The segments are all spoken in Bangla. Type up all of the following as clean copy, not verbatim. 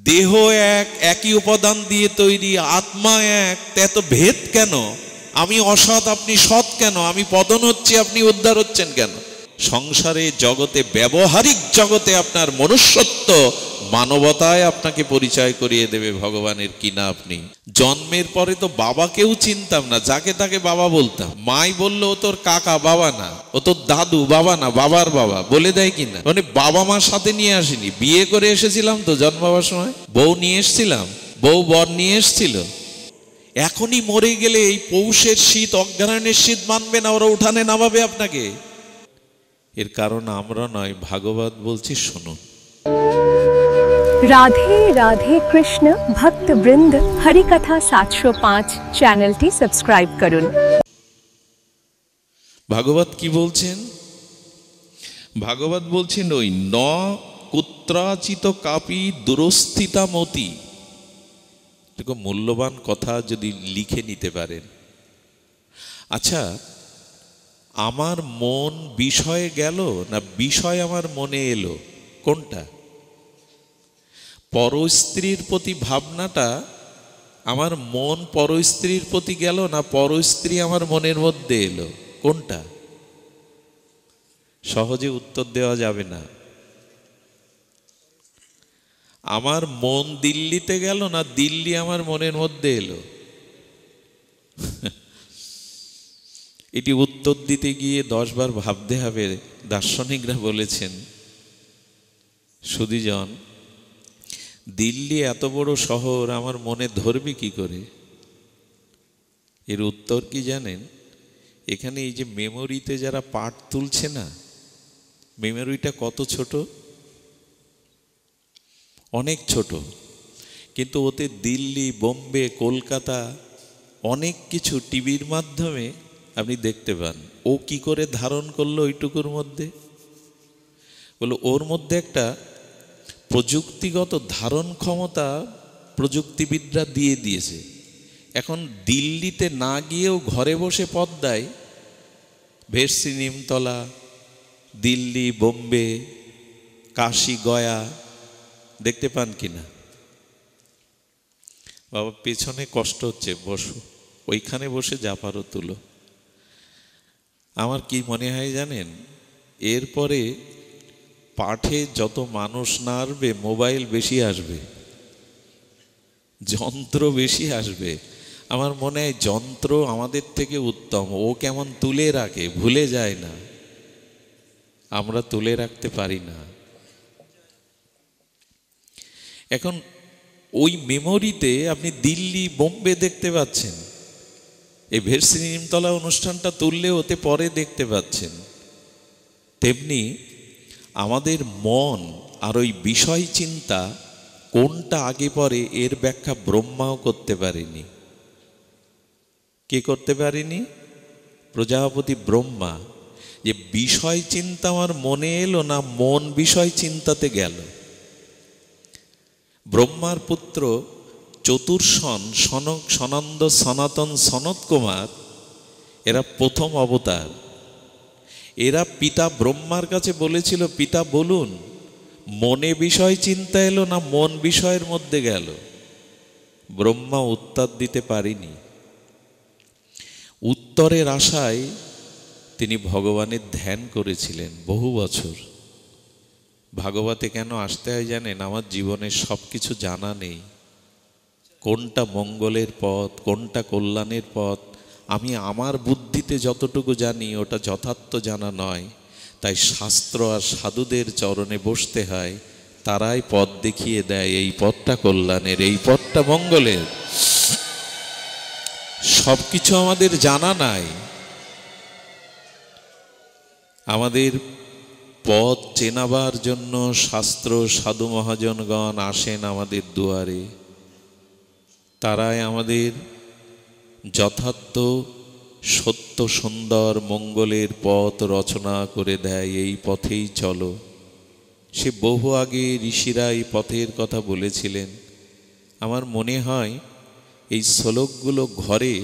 দেহ এক, একই উপাদান দিয়ে তৈরি, আত্মা এক, এত ভেদ কেন? আমি অসৎ আপনি সৎ কেন? আমি পতন হচ্ছি আপনি উদ্ধার হচ্ছেন কেন? সংসারে জগতে, ব্যবহারিক জগতে আপনার মনুষ্যত্ব, মানবতায় আপনাকে পরিচয় করিয়ে দেবে ভগবানের কিনা আপনি। জন্মের পরে তো বাবাকেও চিনতাম না, যাকে তাকে বাবা বলতাম। মাই বললো ও তোর কাকা, বাবা না। ও তোর দাদু, বাবা না, বাবার বাবা বলে দেয় কিনা। মানে বাবা মার সাথে নিয়ে আসিনি, বিয়ে করে এসেছিলাম তো জন্মাবার সময়, বউ নিয়ে এসেছিলাম, বউ বর নিয়ে এসেছিল। এখনই মরে গেলে এই পৌষের শীত, অজ্ঞানের শীত মানবে না, ওরা উঠানে নামাবে আপনাকে। এর কারণ আমরা নয়, ভাগবত বলছি শুনুন। রাধে রাধে কৃষ্ণ ভক্ত বৃন্দ, হরিকথা 705 চ্যানেলটি সাবস্ক্রাইব করুন। ভাগবত কি বলছেন? ভাগবত বলছেন ওই ন কুত্রাচিত কাপি দুরস্থিতা মতি। এরকম মূল্যবান কথা যদি লিখে নিতে পারেন। আচ্ছা, আমার মন বিষয়ে গেল না বিষয় আমার মনে এলো, কোনটা? পরস্ত্রীর প্রতি ভাবনাটা আমার মন পরস্ত্রীর প্রতি গেল না পরস্ত্রী আমার মনের মধ্যে এলো, কোনটা? সহজে উত্তর দেওয়া যাবে না। আমার মন দিল্লিতে গেল না দিল্লি আমার মনের মধ্যে এলো? এটি উত্তর দিতে গিয়ে 10 বার ভাবতে হবে। দার্শনিকরা বলেছেন, সুধীজন, দিল্লি এত বড় শহর আমার মনে ধরবে কি করে? এর উত্তর কি জানেন? এখানে এই যে মেমোরিতে যারা পাঠ তুলছে না, মেমোরিটা কত ছোট, অনেক ছোট, কিন্তু ওতে দিল্লি, বোম্বে, কলকাতা অনেক কিছু টিভির মাধ্যমে আপনি দেখতে পান। ও কি করে ধারণ করলো ওইটুকুর মধ্যে? বলো, ওর মধ্যে একটা প্রযুক্তিগত ধারণ ক্ষমতা প্রযুক্তিবিদরা দিয়ে দিয়েছে। এখন দিল্লিতে না গিয়েও ঘরে বসে পদ্মায় ভেরসি, নিমতলা, দিল্লি, বোম্বে, কাশী, গয়া দেখতে পান কিনা? বাবা পেছনে কষ্ট হচ্ছে, বসো, ওইখানে বসে যা পারো তুলো। আমার কি মনে হয় জানেন, এরপরে পাঠে যত মানুষ না আসবে, মোবাইল বেশি আসবে, যন্ত্র বেশি আসবে। আমার মনে হয় যন্ত্র আমাদের থেকে উত্তম। ও কেমন তুলে রাখে, ভুলে যায় না, আমরা তুলে রাখতে পারি না। এখন ওই মেমোরিতে আপনি দিল্লি, বোম্বে দেখতে পাচ্ছেন, এই ভেরসি, নিমতলা অনুষ্ঠানটা তুললে ওতে পরে দেখতে পাচ্ছেন। তেমনি আমাদের মন আর ওই বিষয় চিন্তা কোনটা আগে পরে, এর ব্যাখ্যা ব্রহ্মাও করতে পারেনি। কে করতে পারেনি? প্রজাপতি ব্রহ্মা। যে বিষয় চিন্তা আমার মনে এলো না মন বিষয় চিন্তাতে গেল। ব্রহ্মার পুত্র চতুর্ষণ, সনক, সনন্দ, সনাতন, সনত কুমার, এরা প্রথম অবতার। এরা পিতা ব্রহ্মার কাছে বলেছিল, পিতা বলুন মনে বিষয় চিন্তা এলো না মন বিষয়ের মধ্যে গেল? ব্রহ্মা উত্তর দিতে পারেনি। উত্তরের আশায় তিনি ভগবানের ধ্যান করেছিলেন বহু বছর। ভাগবতে কেন আসতে হয় জানেন? আমার জীবনের সব কিছু জানা নেই, কোনটা মঙ্গলের পথ, কোনটা কল্যাণের পথ, আমি আমার বুদ্ধিতে যতটুকু জানি ওটা যথার্থ জানা নয়। তাই শাস্ত্র আর সাধুদের চরণে বসতে হয়, তারাই পথ দেখিয়ে দেয়, এই পথটা কল্যাণের, এই পথটা মঙ্গলের। সব কিছু আমাদের জানা নাই। আমাদের পথ চেনাবার জন্য শাস্ত্র, সাধু মহাজনগণ আসেন আমাদের দুয়ারে, তারাই আমাদের যথার্থ সত্য সুন্দর মঙ্গলের পথ রচনা করে দেয়, এই পথেই চলো। সে বহু আগে ঋষিরা এই পথের কথা বলেছিলেন। আমার মনে হয় এই শ্লোকগুলো ঘরে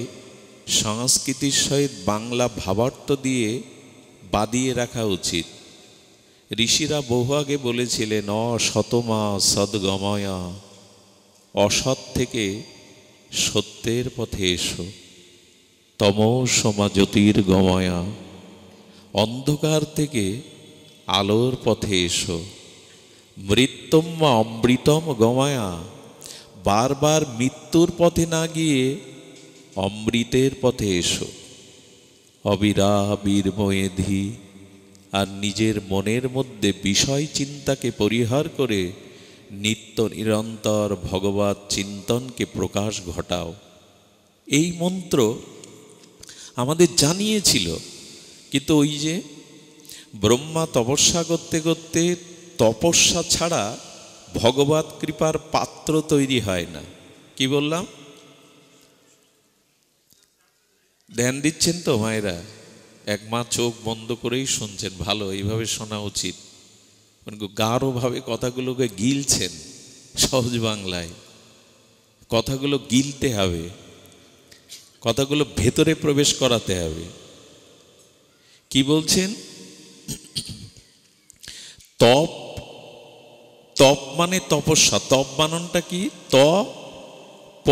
সংস্কৃতির সহিত বাংলা ভাবার্থ দিয়ে বাদিয়ে রাখা উচিত। ঋষিরা বহু আগে বলেছিলেন, অ শতমা সদ্গময়া অসৎ থেকে সত্যের পথে এসো। তমসমা জ্যোতির্গময়া, অন্ধকার থেকে আলোর পথে এসো। মৃত্যুম অমৃতম গময়া, বারবার মৃত্যুর পথে না গিয়ে অমৃতের পথে এসো। অবিরাবির্ময়েধি, আর নিজের মনের মধ্যে বিষয় চিন্তাকে পরিহার করে নিত্য নিরন্তর ভগবত চিন্তনকে প্রকাশ ঘটাও। এই মন্ত্র আমাদের জানিয়েছিল, কিন্তু ওই যে ব্রহ্মা তপস্যা করতে করতে তপস্যা ছাড়া ভগবত কৃপার পাত্র তৈরি হয় না। কি বললাম? ধ্যান দিচ্ছেন তো মায়েরা? এক মা চোখ বন্ধ করেই শুনছেন, ভালো, এইভাবে শোনা উচিত। গাঢ়ভাবে কথাগুলোকে গিলছেন, সহজ বাংলায় কথাগুলো গিলতে হবে, কথাগুলো ভেতরে প্রবেশ করাতে হবে। কি বলছেন? তপ, তপ মানে তপস্যা। তপ বানানটা কি? ত প।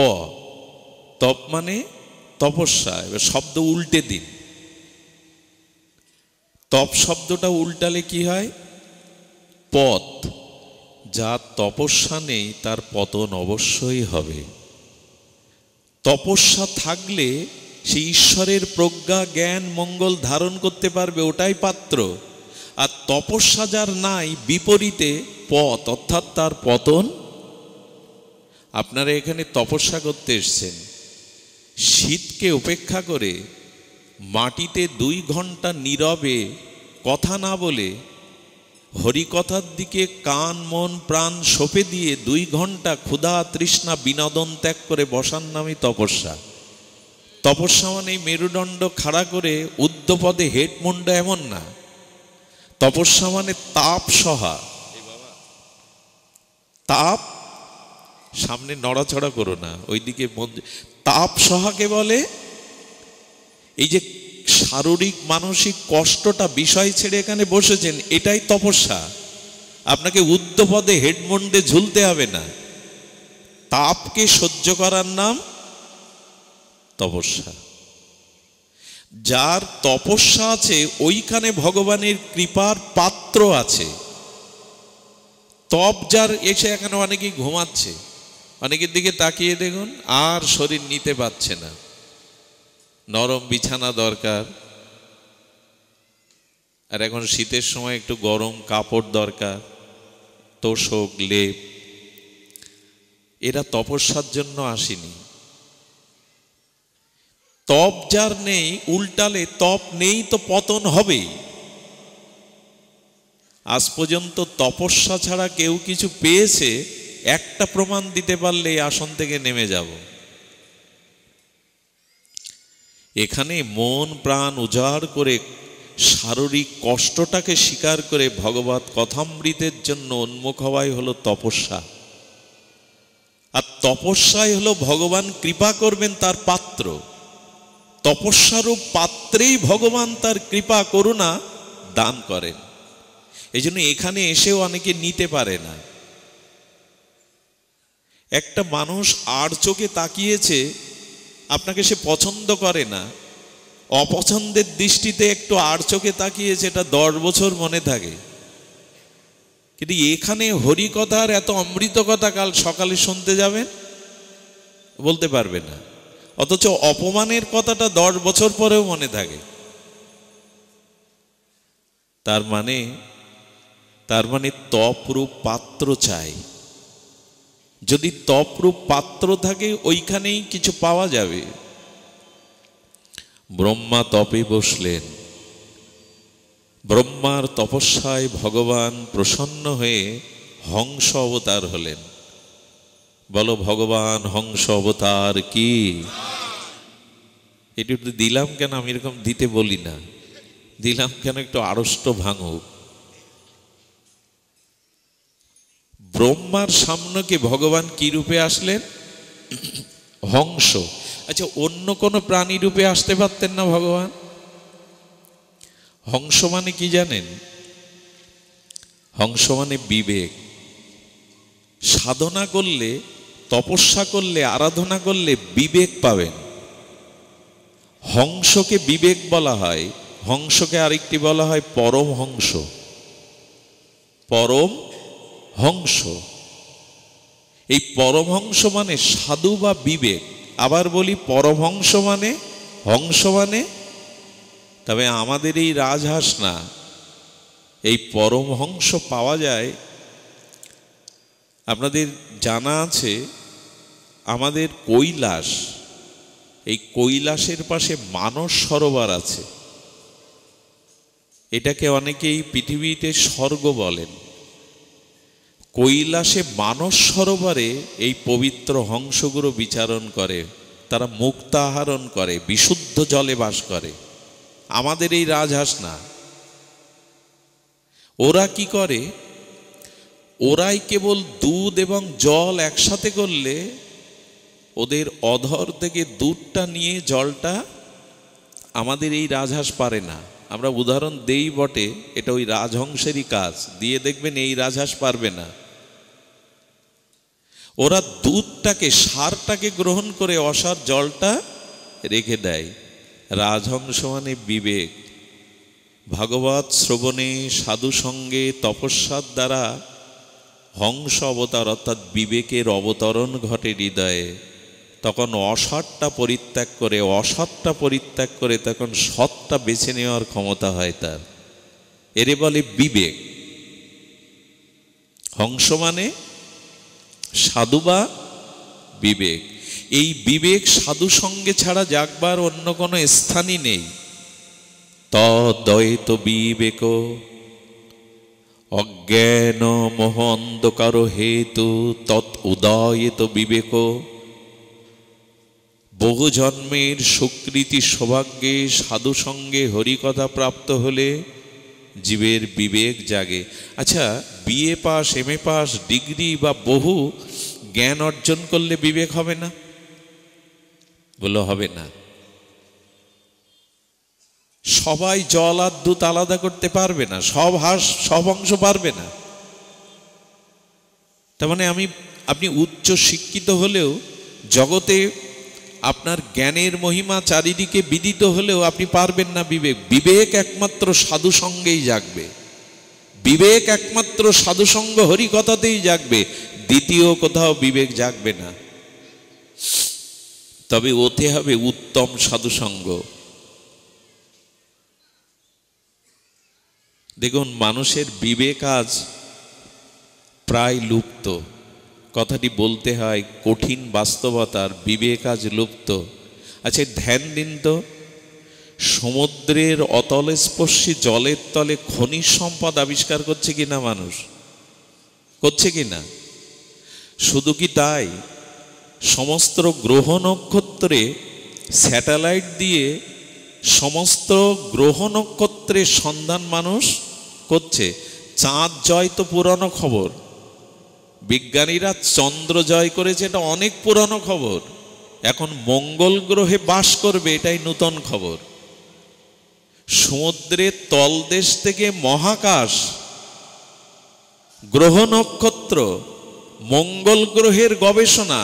তপ মানে তপস্যা। এবার শব্দ উল্টে দিন। তপ শব্দটা উল্টালে কি হয়? পথ। যার তপস্যা নেই তার পতন অবশ্যই হবে। তপস্যা থাকলে সে ঈশ্বরের প্রজ্ঞা জ্ঞান মঙ্গল ধারণ করতে পারবে, ওটাই পাত্র। আর তপস্যা যার নাই, বিপরীতে পথ, অর্থাৎ তার পতন। আপনারা এখানে তপস্যা করতে এসছেন, শীতকে উপেক্ষা করে মাটিতে 2 ঘন্টা নীরবে কথা না বলে হরিকথার দিকে কান মন প্রাণ সঁপে দিয়ে 2 ঘন্টা ক্ষুধা তৃষ্ণা বিনোদন ত্যাগ করে বসার নামই তপস্যা। তপস্যা মানে মেরুদণ্ড খাড়া করে ঊর্ধ্বপদে হেডমুন্ড, এমন না। তপস্যা মানে তাপ সহা। তাপ, সামনে নড়াচড়া করো না, ওইদিকে তাপ সহাকে বলে। এই যে শারীরিক মানসিক কষ্টটা, বিষয় ছেড়ে এখানে বসেছেন, এটাই তপস্যা। আপনাকে ঊর্ধ্বপদে হেডমন্ডে ঝুলতে হবে না। তাপকে সহ্য করার নাম তপস্যা। যার তপস্যা আছে ওইখানে ভগবানের কৃপার পাত্র আছে। তপ যার, এসে এখানে অনেকেই ঘুমাচ্ছে, অনেকের দিকে তাকিয়ে দেখুন, আর শরীর নিতে পারছে না, নরম বিছানা দরকার, আর এখন শীতের সময় একটু গরম কাপড় দরকার, তোষক লেপ। এরা তপস্যার জন্য আসেনি। তপ যার নেই, উল্টালে তপ নেই তো পতন হবেই। আজ পর্যন্ত তপস্যা ছাড়া কেউ কিছু পেয়েছে, একটা প্রমাণ দিতে পারলে এই আসন থেকে নেমে যাব। এখানে মন প্রাণ উজাড় করে শারীরিক কষ্টটাকে স্বীকার করে ভগবত কথামৃতের জন্য উন্মুখ হওয়াই হলো তপস্যা। আর তপস্যাই হলো ভগবান কৃপা করবেন তার পাত্র। তপস্যারূপ পাত্রেই ভগবান তার কৃপা করুণা দান করেন। এই জন্য এখানে এসেও অনেকে নিতে পারে না। একটা মানুষ আর চোখে তাকিয়েছে, আপনাকে সে পছন্দ করে না, অপছন্দের দৃষ্টিতে একটু আর চোখে তাকিয়েছে, এটা 10 বছর মনে থাকে। কিন্তু এখানে হরিকথার এত অমৃত কথা কাল সকালে শুনতে যাবেন, বলতে পারবে না। অথচ অপমানের কথাটা 10 বছর পরেও মনে থাকে। তার মানে তপরূপ পাত্র চাই। যদি তপরূপ পাত্র থাকে ওইখানেই কিছু পাওয়া যাবে। ব্রহ্মা তপে বসলেন, ব্রহ্মার তপস্যায় ভগবান প্রসন্ন হয়ে হংস অবতার হলেন। বলো ভগবান হংস অবতার কি? এটা একটু দিলাম কেন? আমি এরকম দিতে বলি না, দিলাম কেন একটু আড়ষ্ট ভাঙুক। ব্রহ্মার সামনে ভগবান কি রূপে আসলেন? হংস। আচ্ছা, অন্য কোনো প্রাণী রূপে আসতে পারতেন না ভগবান? হংস মানে কি জানেন? হংস মানে বিবেক। সাধনা করলে তপস্যা করলে, আরাধনা করলে বিবেক পাবেন। হংসকে বিবেক বলা হয়, হংসকে আরেকটি বলা হয় পরমহংস। পরমহংস, এই পরমহংস মানে সাধু বা বিবেক। আবার বলি পরমহংস মানে, হংস মানে, তবে আমাদের এই রাজহাঁস না, এই পরমহংস পাওয়া যায়। আপনাদের জানা আছে আমাদের কৈলাস, এই কৈলাসের পাশে মানস সরোবর আছে। এটাকে অনেকেই পৃথিবীতে স্বর্গ বলেন। কৈলাসে মানস সরোবরে এই পবিত্র হংসগুলো বিচরণ করে, তারা মুক্ত আহরণ করে, বিশুদ্ধ জলে বাস করে। আমাদের এই রাজহাঁস না। ওরা কি করে, ওরাই কেবল দুধ এবং জল একসাথে করলে ওদের অধর থেকে দুধটা নিয়ে জলটা আমাদের এই রাজহাঁস পারে না। আমরা উদাহরণ দেই বটে, এটা ওই রাজহংসেরই কাজ, দিয়ে দেখবেন এই রাজহাঁস পারবে না। ওরা দুধটাকে, সারটাকে গ্রহণ করে অসার জলটা রেখে দেয়। রাজহংস মানে বিবেক। ভাগবত শ্রবণে, সাধু সঙ্গে, তপস্যার দ্বারা হংস অবতার অর্থাৎ বিবেকের অবতরণ ঘটে হৃদয়ে। তখন অসৎটা পরিত্যাগ করে তখন সৎটা বেছে নেওয়ার ক্ষমতা হয় তার। এরে বলে বিবেক। হংস মানে সাধু বা বিবেক। এই বিবেক সাধু সঙ্গে ছাড়া জাগবার অন্য কোনো স্থানই নেই। তদ্বৈত বিবেক অজ্ঞান মোহ অন্ধকার হেতু তৎ উদয়িত বিবেক। বহু জন্মের সুকৃতি সৌভাগ্যে সাধু সঙ্গে হরিকথা প্রাপ্ত হলে জীবের বিবেক জাগে। আচ্ছা, BA pass, M A pass, degree বা বহু জ্ঞান অর্জন করলে বিবেক হবে না? বলো হবে না। সবাই জল আর দুধ আলাদা করতে পারবে না, সব হাঁস সব অংশ পারবে না। তার মানে আপনি উচ্চ শিক্ষিত হলেও জগতে আপনার জ্ঞানের মহিমা চারিদিকে বিদিত হলেও আপনি পারবেন না বিবেক। বিবেক একমাত্র সাধু সঙ্গেই জাগবে, বিবেক একমাত্র সাধুসঙ্গ হরিকথাতেই জাগবে, দ্বিতীয় কোথাও বিবেক জাগবে না। তবে ওতে হবে উত্তম সাধুসঙ্গ। দেখুন, মানুষের বিবেক আজ প্রায় লুপ্ত। কথাটি বলতে হয় কঠিন বাস্তবতার, বিবেক আজ লুপ্ত। আচ্ছা, ধ্যান দিন তো, সমুদ্রের অতলস্পর্শী জলের তলে খনিজ সম্পদ আবিষ্কার করছে কিনা মানুষ? করছে কিনা? শুধু কি তাই, সমস্ত গ্রহ নক্ষত্রে স্যাটেলাইট দিয়ে সমস্ত গ্রহ নক্ষত্রের সন্ধান মানুষ করছে। চাঁদ জয় তো পুরানো খবর, বিজ্ঞানীরা চন্দ্র জয় করেছে, এটা অনেক পুরানো খবর। এখন মঙ্গল গ্রহে বাস করবে, এটাই নূতন খবর। সমুদ্রের তলদেশ থেকে মহাকাশ, গ্রহ নক্ষত্র, মঙ্গল গ্রহের গবেষণা,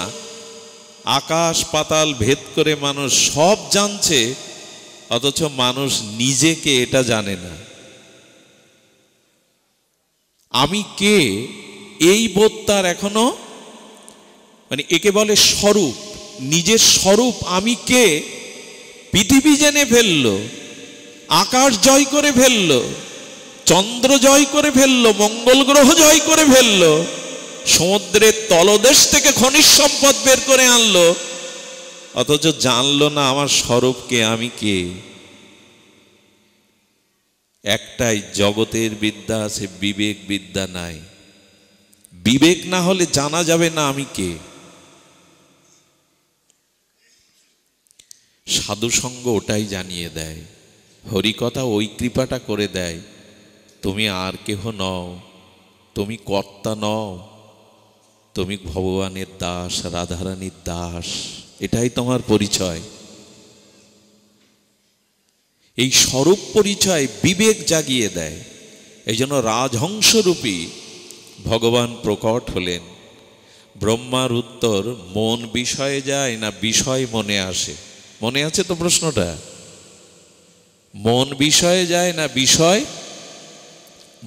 আকাশ পাতাল ভেদ করে মানুষ সব জানছে, অথচ মানুষ নিজেকে এটা জানে না। আমি কে, এই বোধ তার এখনো, মানে একে বলে স্বরূপ, নিজের স্বরূপ আমি কে পৃথিবী জেনে ফেললো, আকাশ জয় করে ফেললো, চন্দ্র জয় করে ফেললো, মঙ্গল গ্রহ জয় করে ফেললো, সমুদ্রের তলদেশ থেকে খনিজ সম্পদ বের করে আনলো, অথচ জানলো না আমার স্বরূপ কে, আমি কে। একটাই জগতের বিদ্যা আছে, বিবেক বিদ্যা নাই। বিবেক না হলে জানা যাবে না আমি কে। সাধুসঙ্গ ওটাই জানিয়ে দেয়, হরিকথা ওই কৃপাটা করে দেয়, তুমি আর কেহ নও, তুমি কর্তা নও, তুমি ভগবানের দাস, রাধারানীর দাস, এটাই তোমার পরিচয়। এই স্বরূপ পরিচয় বিবেক জাগিয়ে দেয়। এই জন্য রাজহংসরূপী ভগবান প্রকট হলেন। ব্রহ্মার উত্তর, মন বিষয়ে যায় না বিষয় মনে আসে। মনে আছে তো প্রশ্নটা? মন বিষয়ে যায় না বিষয়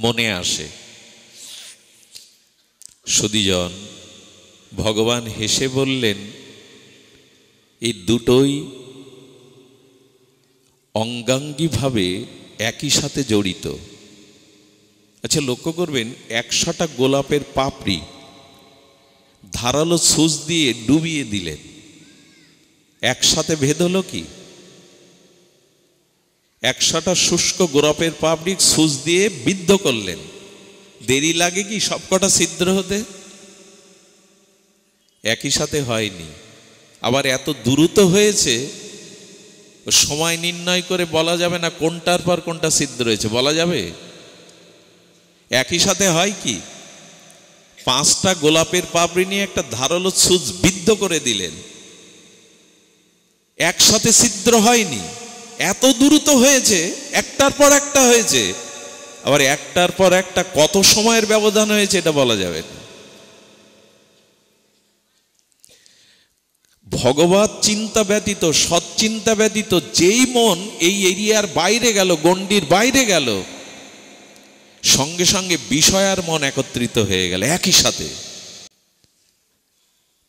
মনে আসে। সুধীজন, ভগবান হেসে বললেন, এই দুটোই অঙ্গাঙ্গিভাবে একই সাথে জড়িত। আচ্ছা, লক্ষ্য করবেন, 100টা গোলাপের পাপড়ি ধারালো সুচ দিয়ে ডুবিয়ে দিলেন, একসাথে ভেদ হলো কি? 100টা শুষ্ক গোলাপের পাপড়ি সুচ দিয়ে বিদ্ধ করলেন, দেরি লাগে কি সবকটা ছিদ্র হতে? একই সাথে হয়নি। আবার এত দ্রুত হয়েছে, সময় নির্ণয় করে বলা যাবে না কোনটার পর কোনটা ছিদ্র হয়েছে, বলা যাবে? একই সাথে হয় কি, 5টা গোলাপের পাপড়ি নিয়ে একটা ধারালো সুচ বিদ্ধ করে দিলেন, একসাথে ছিদ্র হয়নি, এত দ্রুত হয়েছে, একটার পর একটা হয়েছে। আবার একটার পর একটা কত সময়ের ব্যবধান হয়েছে এটা বলা যাবে না। ভগবত চিন্তা ব্যতীত, সৎচিন্তা ব্যতীত যেই মন এই এরিয়ার বাইরে গেল, গণ্ডির বাইরে গেল, সঙ্গে সঙ্গে বিষয় আর মন একত্রিত হয়ে গেল একই সাথে।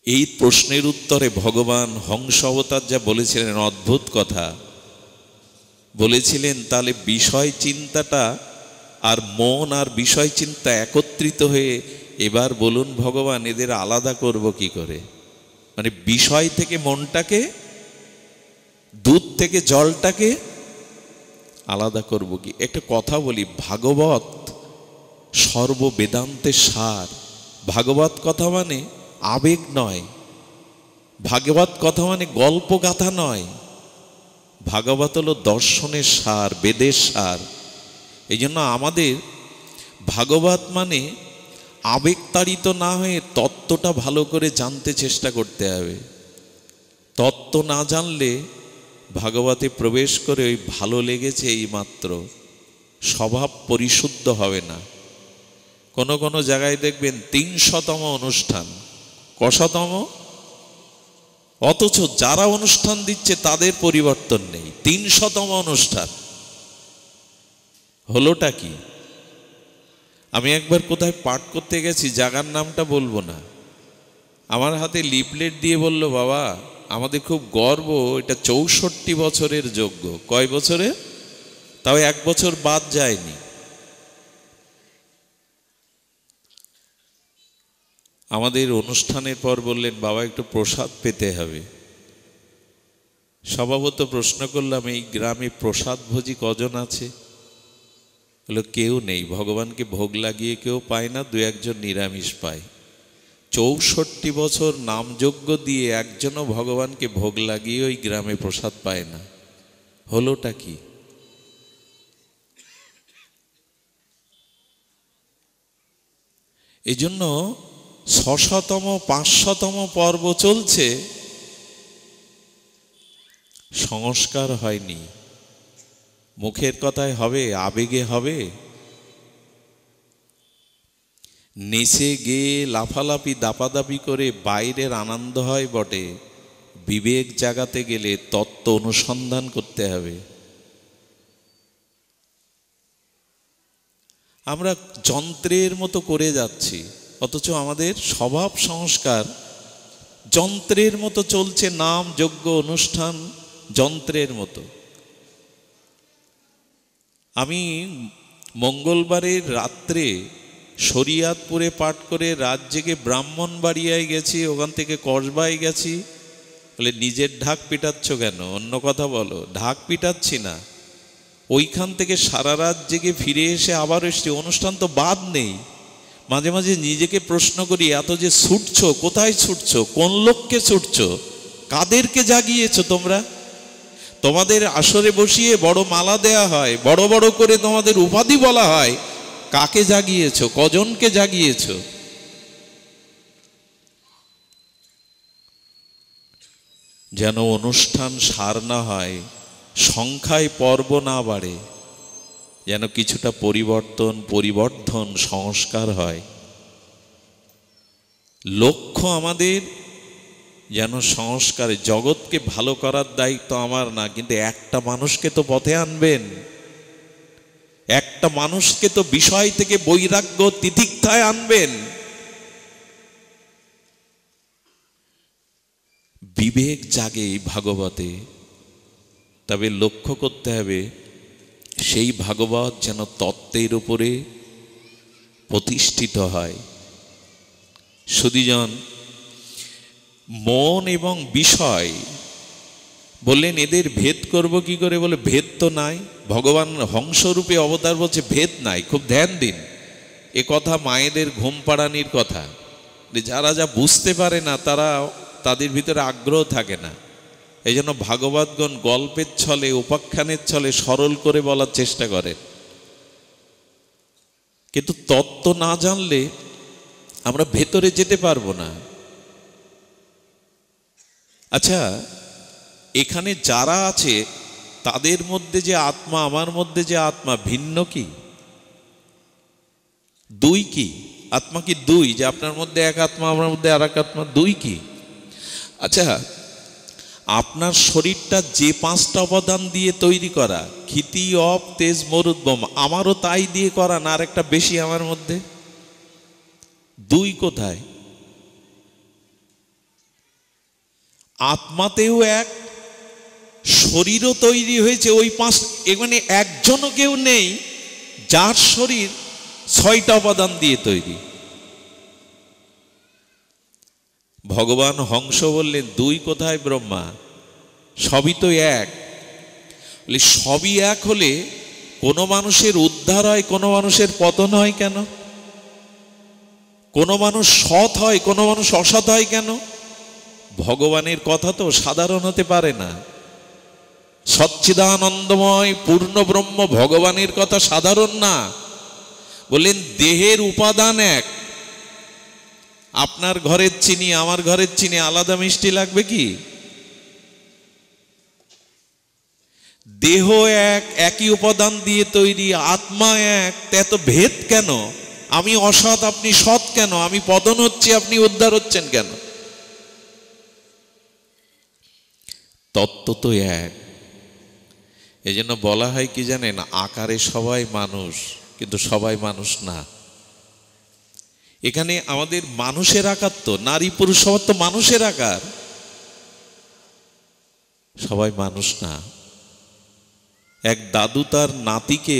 এই প্রশ্নের উত্তরে ভগবান হংস অবতার যা বলেছিলেন, অদ্ভুত কথা বলেছিলেন। তাহলে বিষয় চিন্তাটা আর মন আর বিষয় চিন্তা একত্রিত হয়ে, এবার বলুন ভগবান, এদের আলাদা করব কি করে? মানে বিষয় থেকে মনটাকে, দুধ থেকে জলটাকে আলাদা করব কি? একটা কথা বলি, ভাগবত সর্ববেদান্তের সার। ভাগবত কথা মানে আবেগ নয়, ভাগবত কথা মানে গল্প গাথা নয়, ভাগবত হলো দর্শনের সার, বেদের সার। এই জন্য আমাদের ভাগবত মানে আবেগতাড়িত না হয়ে তত্ত্বটা ভালো করে জানতে চেষ্টা করতে হবে। তত্ত্ব না জানলে ভাগবতে প্রবেশ করে ওই ভালো লেগেছে এই মাত্র, স্বভাব পরিশুদ্ধ হবে না। কোনো কোনো জায়গায় দেখবেন 300তম অনুষ্ঠান, কশতম, অথচ যারা অনুষ্ঠান দিচ্ছে তাদের পরিবর্তন নেই। 300তম অনুষ্ঠান, হলোটা কি? আমি একবার কোথায় পাঠ করতে গেছি, জায়গার নামটা বলবো না, আমার হাতে লিফলেট দিয়ে বলল, বাবা আমাদের খুব গর্ব, এটা 64 বছরের যজ্ঞ। কয় বছরে? তাও 1 বছর বাদ যায়নি। আমাদের অনুষ্ঠানের পর বললেন, বাবা একটু প্রসাদ পেতে হবে। স্বভাবত প্রশ্ন করলাম, এই গ্রামে প্রসাদ ভোজি কজন আছে? বললো, কেউ নেই, ভগবানকে ভোগ লাগিয়ে কেউ পায় না, 2-1জন নিরামিষ পায়। 64 বছর নামযজ্ঞ দিয়ে একজনও ভগবানকে ভোগ লাগিয়ে ওই গ্রামে প্রসাদ পায় না, হলোটা কি? এই জন্য 600তম 500তম পর্ব চলছে, সংস্কার হয়নি। মুখের কথায় হবে, আবেগে হবে। নেচে গেয়ে লাফালাফি দাপাদাপি করে বাইরের আনন্দ হয় বটে, বিবেক জাগাতে গেলে তত্ত্ব অনুসন্ধান করতে হবে। আমরা যন্ত্রের মতো করে যাচ্ছি, অথচ আমাদের স্বভাব সংস্কার যন্ত্রের মতো চলছে। নাম যজ্ঞ অনুষ্ঠান যন্ত্রের মতো। আমি মঙ্গলবারের রাত্রে শরিয়াতপুরে পাঠ করে রাত জেগে ব্রাহ্মণবাড়িয়ায় গেছি, ওখান থেকে কসবায় গেছি। বলে, নিজের ঢাক পিটাচ্ছ কেন? অন্য কথা বলো। ঢাক পিটাচ্ছি না, ওইখান থেকে সারা রাত জেগে ফিরে এসে আবার এসছি, অনুষ্ঠান তো বাদ নেই। মাঝে মাঝে নিজেকে প্রশ্ন করি, এত যে ছুটছ, কোথায় ছুটছ? কোন লোককে ছুটছ? কাদেরকে জাগিয়েছ তোমরা? তোমাদের আসরে বসিয়ে বড় মালা দেয়া হয়, বড় বড় করে তোমাদের উপাধি বলা হয়, কাকে জাগিয়েছ? কজনকে জাগিয়েছ? যেন অনুষ্ঠান সার না হয়, সংখ্যায় পর্ব না বাড়ে, যেন কিছুটা পরিবর্তন, পরিবর্ধন, সংস্কার হয়। লক্ষ্য আমাদের যেন সংস্কারে, জগৎকে ভালো করার দায়িত্ব আমার না, কিন্তু একটা মানুষকে তো পথে আনবেন, একটা মানুষকে তো বিষয় থেকে বৈরাগ্য তিতিক্ষায় আনবেন। বিবেক জাগে এই ভাগবতে, তবে লক্ষ্য করতে হবে সেই ভাগবত যেন তত্ত্বের উপরে প্রতিষ্ঠিত হয়। সুধীজন, মন এবং বিষয় বললেন এদের ভেদ করব কি করে? বলে ভেদ তো নাই, ভগবান হংসরূপে অবতার বলছে ভেদ নাই। খুব ধ্যান দিন, এ কথা মায়েদের ঘুম পাড়ানির কথা। যারা যা বুঝতে পারে না তারা, তাদের ভিতরে আগ্রহ থাকে না। এই জন্য ভাগবতগণ গল্পের ছলে, উপাখ্যানের ছলে সরল করে বলার চেষ্টা করেন। কিন্তু তত্ত্ব না জানলে আমরা ভেতরে যেতে পারবো না। আচ্ছা, এখানে যারা আছে তাদের মধ্যে যে আত্মা, আমার মধ্যে যে আত্মা, ভিন্ন কি? দুই কি? আত্মা কি দুই? যে আপনার মধ্যে এক আত্মা, আমার মধ্যে আর এক আত্মা, দুই কি? আচ্ছা, আপনার শরীরটা যে 5টা উপাদান দিয়ে তৈরি করা, ক্ষিতি, অপ, তেজ, মরুদ্গম, আমারও তাই দিয়ে করা না আর একটা বেশি আমার মধ্যে? দুই কোথায়? আত্মাতেও এক, শরীরও তৈরি হয়েছে ওই 5। মানে একজনও কেউ নেই যার শরীর 6টা উপাদান দিয়ে তৈরি। ভগবান হংস বললেন দুই কোথায় ব্রহ্মা? সবই তো এক। সবই এক হলে কোনো মানুষের উদ্ধার হয়, কোনো মানুষের পতন হয় কেন? কোনো মানুষ সৎ হয়, কোনো মানুষ অসৎ হয় কেন? ভগবানের কথা তো সাধারণ হতে পারে না। সচ্চিদানন্দময় পূর্ণ ব্রহ্ম ভগবানের কথা সাধারণ না। বললেন দেহের উপাদান এক। আপনার ঘরের চিনি, আমার ঘরের চিনি আলাদা মিষ্টি লাগবে কি? দেহ এক, একই উপাদান দিয়ে তৈরি, আত্মা এক, এত ভেদ কেন? আমি অসৎ, আপনি সৎ কেন? আমি পতন হচ্ছি, আপনি উদ্ধার হচ্ছেন কেন? তত্ত্ব তো এক। এই জন্য বলা হয় কি জানেন, আকারে সবাই মানুষ কিন্তু সবাই মানুষ না। এখানে আমাদের মানুষের আকার তো, নারী পুরুষ সবার তো মানুষের আকার, সবাই মানুষ না। এক দাদু তার নাতিকে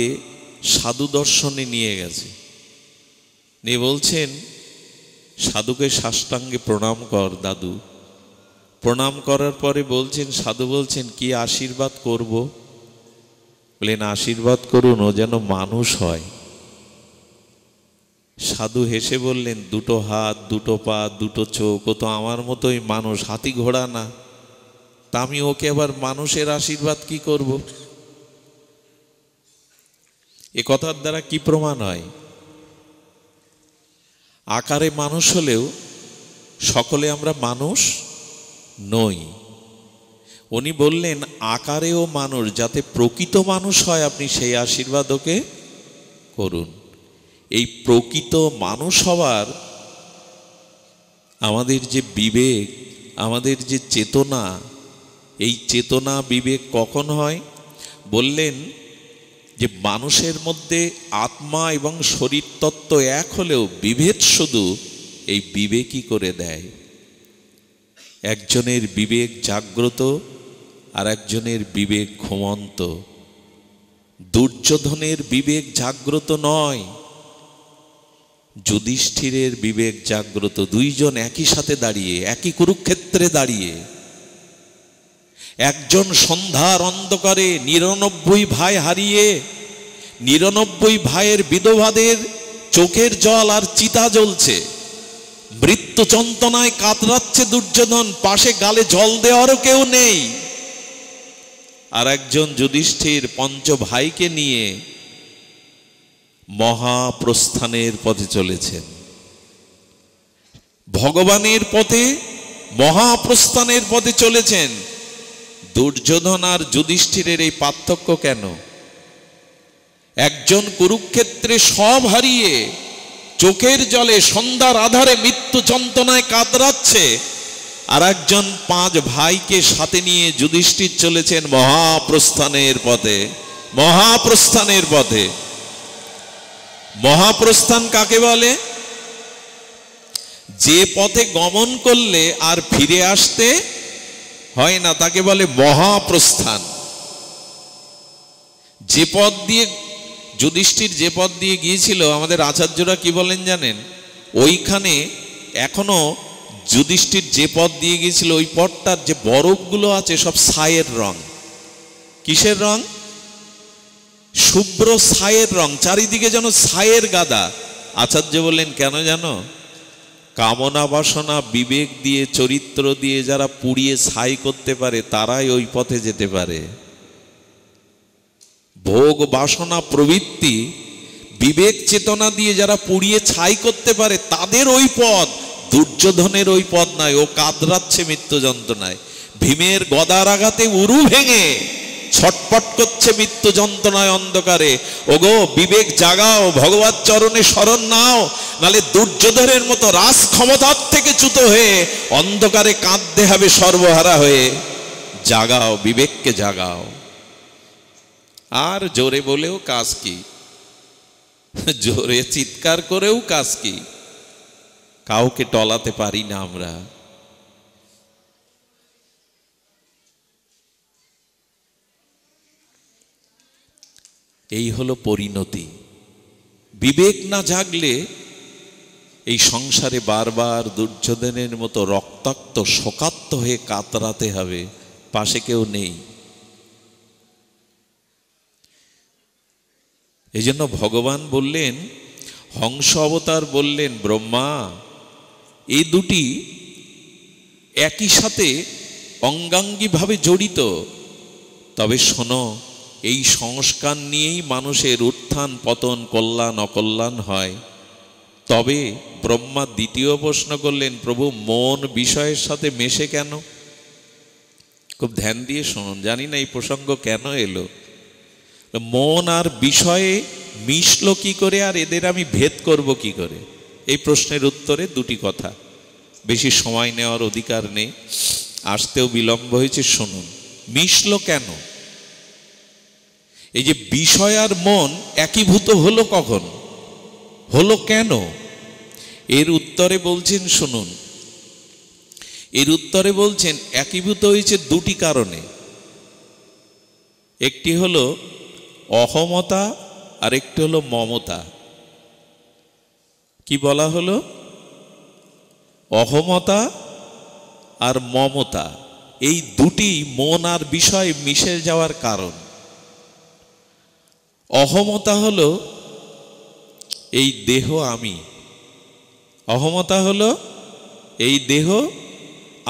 সাধু দর্শনে নিয়ে গেছে, নিয়ে বলছেন সাধুকে সাষ্টাঙ্গে প্রণাম কর দাদু। প্রণাম করার পরে বলছেন, সাধু বলছেন কি আশীর্বাদ করব? বলেন আশীর্বাদ করুন ও যেন মানুষ হয়। সাধু হেসে বললেন দুটো হাত, দুটো পা, দুটো চোখ, ও তো আমার মতোই মানুষ, হাতি ঘোড়া না। তা আমি ওকে আবার মানুষের আশীর্বাদ কি করব? এ কথার দ্বারা কি প্রমাণ হয়? আকারে মানুষ হলেও সকলে আমরা মানুষ নই। উনি বললেন আকারেও মানুষ, যাতে প্রকৃত মানুষ হয় আপনি সেই আশীর্বাদ ওকে করুন। এই প্রকৃত মানুষ হওয়ার আমাদের যে বিবেক, আমাদের যে চেতনা, এই চেতনা বিবেক কখন হয়? বললেন যে মানুষের মধ্যে আত্মা এবং শরীর তত্ত্ব এক হলেও বিভেদ শুধু এই বিবেকই করে দেয়। একজনের বিবেক জাগ্রত আর একজনের বিবেক ঘুমন্ত। দুর্যোধনের বিবেক জাগ্রত নয়, যুধিষ্ঠিরের বিবেক জাগ্রত। দুইজন একই সাথে দাঁড়িয়ে, একই কুরুক্ষেত্রে দাঁড়িয়ে। একজন সন্ধ্যার অন্ধকারে 99 ভাই হারিয়ে, 99 ভাইয়ের বিধবাদের চোখের জল আর চিতা জ্বলছে, মৃত্যু যন্ত্রণায় কাতরাচ্ছে দুর্যোধন, পাশে গালে জল দেওয়ারও কেউ নেই। আর একজন যুধিষ্ঠির 5 ভাইকে নিয়ে মহাপ্রস্থানের পথে চলেছেন। ভগবানের পথে, মহাপ্রস্থানের পথে চলেছেন। দুর্যোধন আর যুধিষ্ঠিরের এই পার্থক্য কেন? একজন কুরুক্ষেত্রে সব হারিয়ে চোখের জলে সন্ধ্যার আধারে মৃত্যু যন্ত্রণায় কাতরাচ্ছে, আর একজন 5 ভাইকে সাথে নিয়ে যুধিষ্ঠির চলেছেন মহাপ্রস্থানের পথে। মহাপ্রস্থানের পথে। মহাপ্রস্থান কাকে বলে? যে পথে গমন করলে আর ফিরে আসতে হয় না তাকে বলে মহাপ্রস্থান। যে পথ দিয়ে যুধিষ্ঠির যে পথ দিয়ে গিয়েছিল, আমাদের আচার্যরা কি বলেন জানেন? ওইখানে এখনো যুধিষ্ঠির যে পথ দিয়ে গিয়েছিল ওই পথটার যে বরফগুলো আছে সব ছাইয়ের রং। কিসের রং? শুভ্র ছাইয়ের রং, চারিদিকে যেন ছাইয়ের গাদা। আচার্য বললেন কেন জানো? কামনা বাসনা বিবেক দিয়ে চরিত্র দিয়ে যারা পুড়িয়ে ছাই করতে পারে তারাই ওই পথে যেতে পারে। ভোগ বাসনা প্রবৃত্তি বিবেক চেতনা দিয়ে যারা পুড়িয়ে ছাই করতে পারে তাদের ওই পথ। দুর্যোধনের ওই পথ নয়, ও কাতরাচ্ছে মৃত্যু যন্ত্রণায়। ভীমের গদার আঘাতে উরু ভেঙে ছটপট করছে মৃত্যু যন্ত্রণায় অন্ধকারে। ওগো বিবেক জাগাও, ভগবত চরণে শরণ নাও, নালে দুর্যোধনের মতো রাজ ক্ষমতার থেকে চ্যুত হয়ে অন্ধকারে কাঁদতে হবে সর্বহারা হয়ে। জাগাও, বিবেককে জাগাও। আর জোরে বলেও কাজ কি? জোরে চিৎকার করেও কাজ কি? কাউকে টলাতে পারি না আমরা। এই হলো পরিণতি। বিবেক না জাগলে এই সংসারে বারবার দুর্যোধনের মতো রক্তাক্ত শোকাক্ত হয়ে কাতরাতে হবে, পাশে কেউ নেই। এই জন্য ভগবান বললেন, হংস অবতার বললেন, ব্রহ্মা এই দুটি একই সাথে অঙ্গাঙ্গিভাবে জড়িত। তবে শোনো, এই সংস্কার নিয়েই মানুষের উত্থান পতন, কল্যাণ অকল্যাণ হয়। তবে ব্রহ্মা দ্বিতীয় প্রশ্ন করলেন, প্রভু মন বিষয়ের সাথে মেশে কেন? খুব ধ্যান দিয়ে শুনুন, জানি না এই প্রসঙ্গ কেন এলো। মন আর বিষয়ে মিশলো কি করে, আর এদের আমি ভেদ করব কি করে? এই প্রশ্নের উত্তরে দুটি কথা, বেশি সময় নেওয়ার অধিকার নেই, আসতেও বিলম্ব হয়েছে। শুনুন, মিশলো কেন? এই যে বিষয় আর মন একীভূত হলো কখন, হলো কেন? এর উত্তরে বলছেন, শুনুন, এর উত্তরে বলছেন একীভূত হয়েছে দুটি কারণে। একটি হলো অহমতা আর একটি হলো মমতা। কি বলা হলো? অহমতা আর মমতা, এই দুটি মন আর বিষয় মিশে যাওয়ার কারণ। অহমতা হলো এই দেহ আমি, অহমতা হলো এই দেহ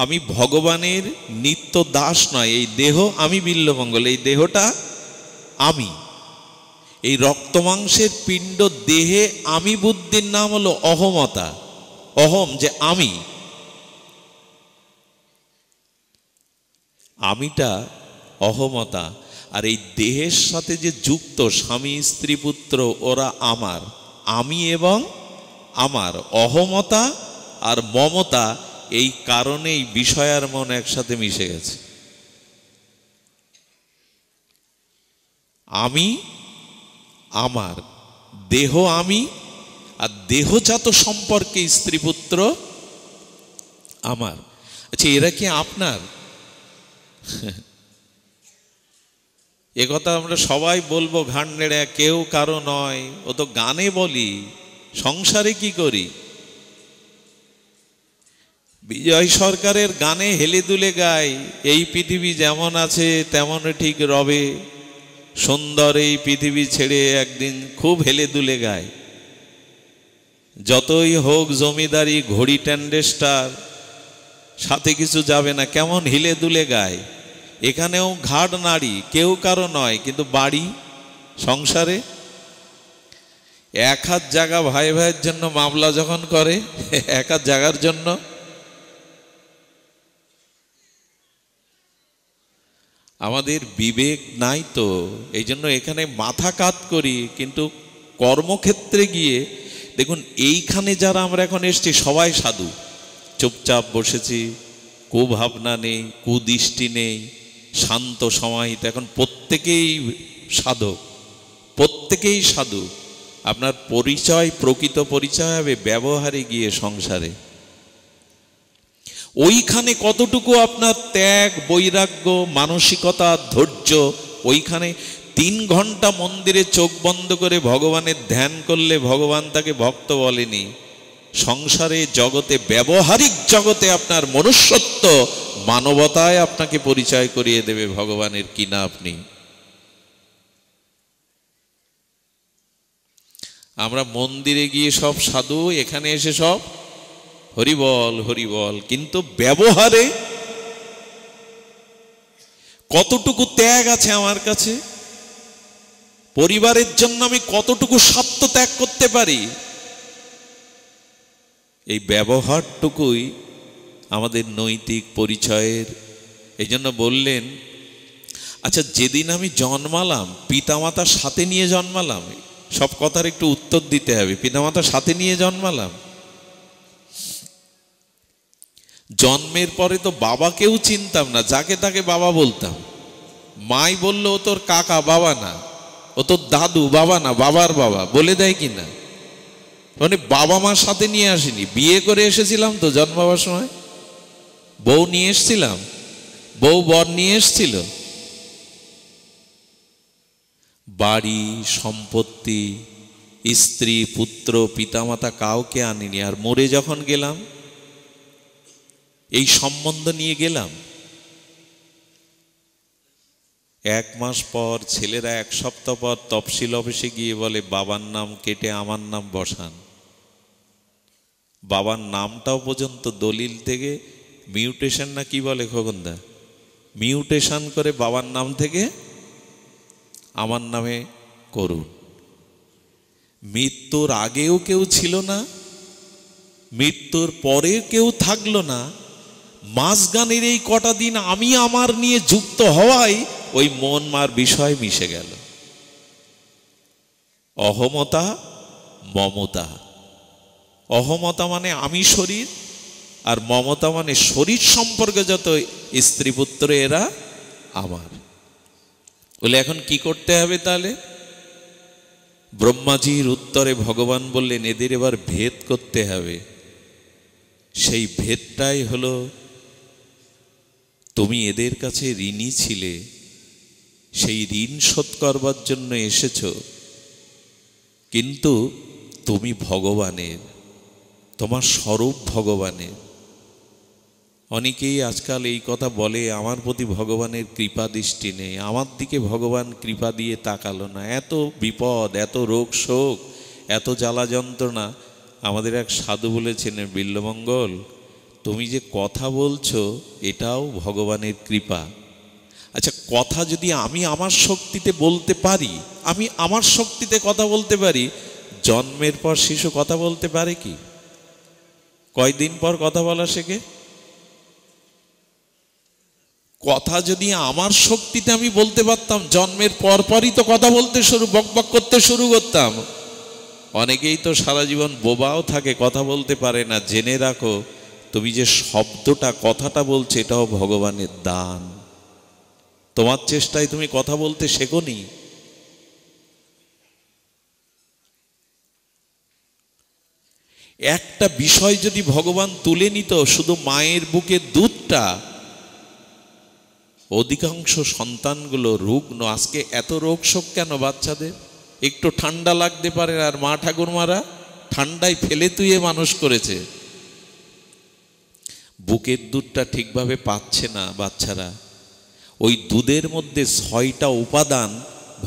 আমি ভগবানের নিত্য দাস নয়, এই দেহ আমি বিল্বমঙ্গল, এই দেহটা আমি। এই রক্তমাংসের পিণ্ড দেহে আমি বুদ্ধির নাম হলো অহমতা। অহম যে আমি, আমিটা অহমতা। আর এই দেহের সাথে যে যুক্ত স্বামী স্ত্রী পুত্র, ওরা আমার, আমি এবং আমার। অহমতা আর মমতা এই কারণেই বিষয় আর মন একসাথে মিশে গেছে। আমি আমার, দেহ আমি, আর দেহজাত সম্পর্কে স্ত্রী পুত্র আমার। আচ্ছা, এরা কি আপনার? একথা আমরা সবাই বলবো ঘাড় নেড়ে, কেউ কারো নয়। ও তো গানে বলি, সংসারে কি করি? বিজয় সরকারের গানে হেলে দুলে গাই, এই পৃথিবী যেমন আছে তেমন ঠিক রবে, সুন্দর এই পৃথিবী ছেড়ে একদিন, খুব হেলে দুলে গায়। যতই হোক জমিদারি, ঘড়ি ট্যান্ডেস্টার, সাথে কিছু যাবে না, কেমন হিলে দুলে গায়। এখানেও ঘাড় নাড়ি, কেউ কারো নয়, কিন্তু বাড়ি সংসারে এক হাত জায়গা ভাই ভাইয়ের জন্য মামলা যখন করে, এক হাত জায়গার জন্য আমাদের বিবেক নাই তো। এই জন্য এখানে মাথা কাত করি, কিন্তু কর্মক্ষেত্রে গিয়ে দেখুন এইখানে যারা আমরা এখন এসছি সবাই সাধু, চুপচাপ বসেছি, কুভাবনা নেই, কুদৃষ্টি নেই, শান্ত সমাহিত। এখন প্রত্যেকেই সাধক, প্রত্যেকেই সাধু। আপনার পরিচয়, প্রকৃত পরিচয় হবে ব্যবহারে গিয়ে সংসারে। ওইখানে কতটুকু আপনার ত্যাগ, বৈরাগ্য, মানসিকতা, ধৈর্য, ওইখানে 3 ঘন্টা মন্দিরে চোখ বন্ধ করে ভগবানের ধ্যান করলে ভগবান তাকে ভক্ত বলেনি। সংসারে জগতে, ব্যবহারিক জগতে আপনার মনুষ্যত্ব, মানবতায় আপনাকে পরিচয় করিয়ে দেবে ভগবানের কিনা আপনি। আমরা মন্দিরে গিয়ে সব সাধু, এখানে এসে সব হরিবল হরিবল, কিন্তু ব্যবহারে কতটুকু ত্যাগ আছে আমার কাছে, পরিবারের জন্য আমি কতটুকু স্বার্থ ত্যাগ করতে পারি, এই ব্যবহারটুকুই আমাদের নৈতিক পরিচয়ের। এই জন্য বললেন, আচ্ছা যেদিন আমি জন্মালাম পিতামাতার সাথে নিয়ে জন্মালাম, সব কথার একটু উত্তর দিতে হবে। পিতামাতার সাথে নিয়ে জন্মালাম, জন্মের পরে তো বাবাকেও চিনতাম না, যাকে তাকে বাবা বলতাম। মাই বলল ও তোর কাকা, বাবা না, ও তোর দাদু, বাবা না, বাবার বাবা বলে দেয় কিনা। মানে বাবা মার সাথে নিয়ে আসিনি, বিয়ে করে এসেছিলাম তো জন্মাবার সময়, বউ নিয়ে এসছিলাম, বউ বর নিয়ে এসছিল। বাড়ি, সম্পত্তি, স্ত্রী, পুত্র, পিতামাতা কাউকে আনিনি। আর মরে যখন গেলাম এই সম্বন্ধ নিয়ে গেলাম। 1 মাস পর ছেলেরা 1 সপ্তাহ পর তফসিল অফিসে গিয়ে বলে বাবার নাম কেটে আমার নাম বসান। বাবার নামটাও পর্যন্ত দলিল থেকে মিউটেশন না কি বলে খোকনদা, মিউটেশন করে বাবার নাম থেকে আমার নামে করুন। মৃত্যুর আগেও কেউ ছিল না, মৃত্যুর পরে কেউ থাকলো না। মাঝগানের এই কটা দিন আমি আমার নিয়ে যুক্ত হওয়ায় ওই মন মার বিষয় মিশে গেল। অহমতা, মমতা। অহমতা মানে আমি শরীর, আর মমতা মানে শরীর সম্পর্কে যত স্ত্রী পুত্র এরা আমার। বলে এখন কি করতে হবে তাহলে? ব্রহ্মাজির উত্তরে ভগবান বললেন এদের এবার ভেদ করতে হবে। সেই ভেদটাই হলো, তুমি এদের কাছে ঋণী ছিলে, সেই ঋণ শোধ করবার জন্য এসেছ, কিন্তু তুমি ভগবানের, তোমার স্বরূপ ভগবানের। অনেকেই আজকাল এই কথা বলে আমার প্রতি ভগবানের কৃপা দৃষ্টি নেই, আমার দিকে ভগবান কৃপা দিয়ে তাকালো না। এত বিপদ, এত রোগ শোক, এত জ্বালা যন্ত্রণা। আমাদের এক সাধু বলেছিলেন, বিল্বমঙ্গল তুমি যে কথা বলছো এটাও ভগবানের কৃপা। আচ্ছা কথা যদি আমি আমার শক্তিতে বলতে পারি, আমি আমার শক্তিতে কথা বলতে পারি, জন্মের পর শিশু কথা বলতে পারে কি? কয়দিন পর কথা বলা শেখে? কথা যদি আমার শক্তিতে আমি বলতে পারতাম, জন্মের পর পরই তো কথা বলতে বকবক করতে শুরু করতাম। অনেকেই তো সারা জীবন বোবাও থাকে, কথা বলতে পারে না। জেনে রাখো তুমি যে শব্দটা, কথাটা বলছো, এটাও ভগবানের দান। তোমার চেষ্টায় তুমি কথা বলতে শেখোনি। একটা বিষয় যদি ভগবান তুলে নিত, শুধু মায়ের বুকের দুধটা, অধিকাংশ সন্তানগুলো রুগ্ন। আজকে এত রোগ শোক কেন বাচ্চাদের? একটু ঠান্ডা লাগতে পারে, আর মা ঠাকুরমারা ঠান্ডায় ফেলে তুইয়ে মানুষ করেছে। বুকের দুধটা ঠিকভাবে পাচ্ছে না বাচ্চারা। ওই দুধের মধ্যে 6টা উপাদান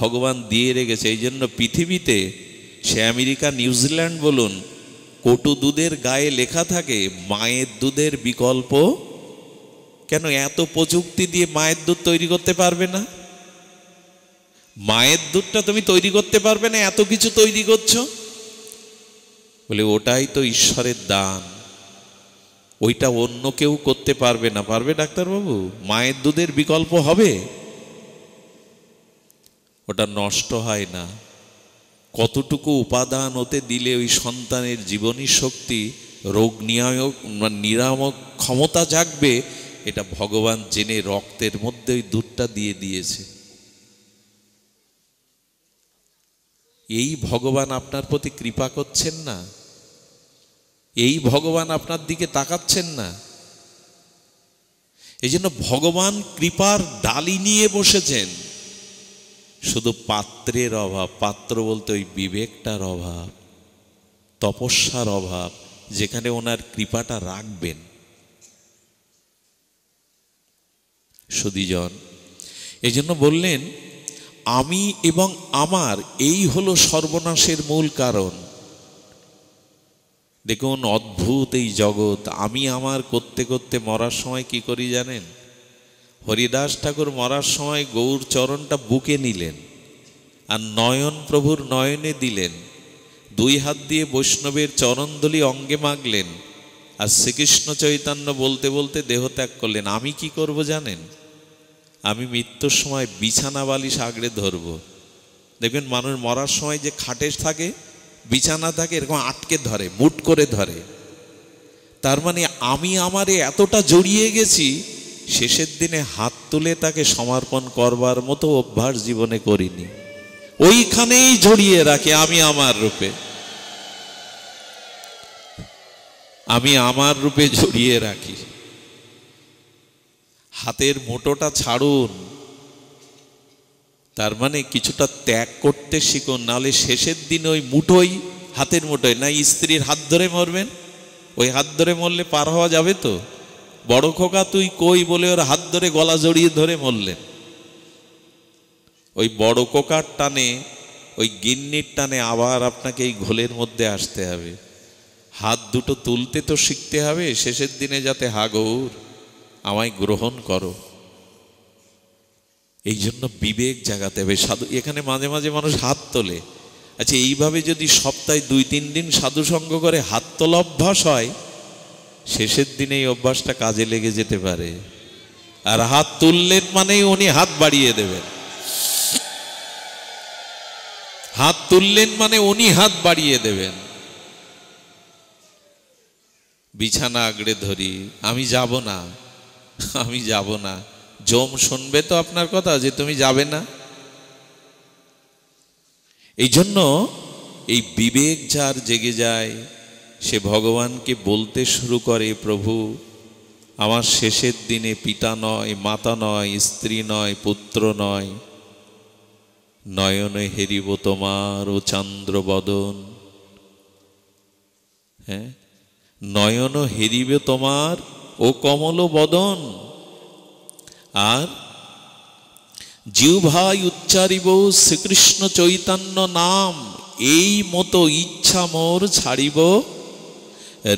ভগবান দিয়ে রেখেছে। এই জন্য পৃথিবীতে, সে আমেরিকা, নিউজিল্যান্ড বলুন, কটু দুধের গায়ে লেখা থাকে মায়ের দুধের বিকল্প। কেন? এত প্রযুক্তি দিয়ে মায়ের দুধ তৈরি করতে পারবে না? মায়ের দুধটা তুমি তৈরি করতে পারবে না, এত কিছু তৈরি করছো। বলে ওটাই তো ঈশ্বরের দান, ওইটা অন্য কেউ করতে পারবে না। পারবে ডাক্তারবাবু? মায়ের দুধের বিকল্প হবে? ওটা নষ্ট হয় না। কতটুকু উপাদান ওতে দিলে ওই সন্তানের জীবনী শক্তি, রোগ নিরামক ক্ষমতা জাগবে, এটা ভগবান জেনে রক্তের মধ্যে ওই দুধটা দিয়ে দিয়েছে। এই ভগবান আপনার প্রতি কৃপা করছেন না? এই ভগবান আপনার দিকে তাকাচ্ছেন না? এই জন্য ভগবান কৃপার ডালি নিয়ে বসেছেন, শুধু পাত্রের অভাব। পাত্র বলতে ওই বিবেকটার অভাব, তপস্যার অভাব, যেখানে ওনার কৃপাটা রাখবেন। সুধীজন, এই জন্য বললেন আমি এবং আমার, এই হলো সর্বনাশের মূল কারণ। দেখুন অদ্ভুত এই জগৎ। আমি আমার করতে করতে মরার সময় কি করি জানেন? হরিদাস ঠাকুর মরার সময় গৌর চরণটা বুকে নিলেন আর নয়ন প্রভুর নয়নে দিলেন, দুই হাত দিয়ে বৈষ্ণবের চরণধুলি অঙ্গে মাগলেন, আর শ্রীকৃষ্ণ চৈতন্য বলতে বলতে দেহ ত্যাগ করলেন। আমি কি করব জানেন? আমি মৃত্যুর সময় বিছানা বালিশ আগড়ে ধরব। দেখবেন মানুষ মরার সময় যে খাটে থাকে, বিছানা থাকে, এরকম আটকে ধরে, মুট করে ধরে। তার মানে আমি আমারে এতটা জড়িয়ে গেছি, শেষের দিনে হাত তুলে তাকে সমর্পণ করবার মতো অভ্যাস জীবনে করিনি। ওইখানেই জড়িয়ে রাখি আমি আমার রূপে, আমি আমার রূপে জড়িয়ে রাখি। হাতের মুঠোটা ছাড়ুন, তার মানে কিছুটা ত্যাগ করতে শিখুন, নাহলে শেষের দিন ওই মুঠোই, হাতের মুঠোয় না স্ত্রীর হাত ধরে মরবেন, ওই হাত ধরে মরলে পার হওয়া যাবে তো? বড় খোকা তুই কই বলে ওর হাত ধরে গলা জড়িয়ে ধরে মরলেন। ওই বড় কোকার টানে, ওই গিন্নির টানে আবার আপনাকে এই ঘোলের মধ্যে আসতে হবে। হাত দুটো তুলতে তো শিখতে হবে শেষের দিনে, যাতে হা গৌর আমায় গ্রহণ করো। এই জন্য বিবেক জাগাতে হবে। সাধু, এখানে মাঝে মাঝে মানুষ হাত তোলে। আচ্ছা, এইভাবে যদি সপ্তাহে 2-3 দিন সাধু সঙ্গ করে হাত তোলা অভ্যাস হয়, শেষের দিনে এই অভ্যাসটা কাজে লেগে যেতে পারে। আর হাত তুললেন মানেই উনি হাত বাড়িয়ে দেবেন, হাত তুললেন মানে উনি হাত বাড়িয়ে দেবেন। বিছানা আগড়ে ধরি, আমি যাব না, আমি যাব না। জম শুনবে তো আপনার কথা যে তুমি যাবে না? এই জন্য এই বিবেক যার জেগে যায়, সে ভগবানকে বলতে শুরু করে, প্রভু আমার শেষের দিনে পিতা নয়, মাতা নয়, স্ত্রী নয়, পুত্র নয়, নয়নে হেরিব তোমার ও চন্দ্র বদন। হ্যাঁ, নয়ন হেরিবে তোমার ও কমল বদন, আর জিহ্বায় উচ্চারিব শ্রীকৃষ্ণ চৈতন্য নাম, এই মতো ইচ্ছা মোর ছাড়িব,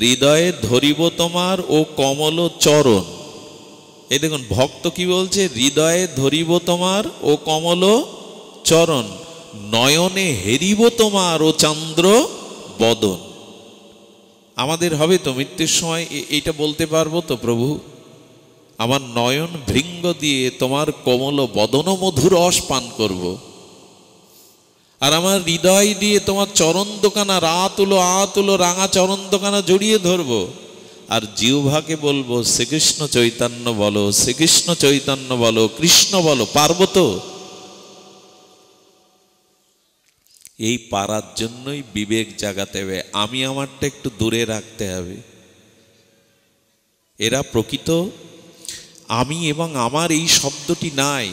হৃদয়ে ধরিব তোমার ও কমল চরণ। এই দেখুন ভক্ত কি বলছে, হৃদয়ে ধরিব তোমার ও কমল চরণ, নয়নে হেরিব তোমার ও চন্দ্র বদন। আমাদের হবে তো মৃত্যুর সময় এইটা বলতে পারবো তো, প্রভু আমার নয়ন ভৃঙ্গ দিয়ে তোমার কমল বদন মধুর রস পান করব, আর আমার হৃদয় দিয়ে তোমার চরণ দোকানা আতুলো রাঙা চরণ দোকানা জড়িয়ে ধরবো, আর জিহ্বাকে বলবো শ্রীকৃষ্ণ চৈতন্য বলো, শ্রীকৃষ্ণ চৈতন্য বলো, কৃষ্ণ বলো। পারবো তো? এই পারার জন্যই বিবেক জাগাতে হবে। আমি আমারটা একটু দূরে রাখতে হবে। এরা প্রকৃত আমি এবং আমার এই শব্দটি নাই।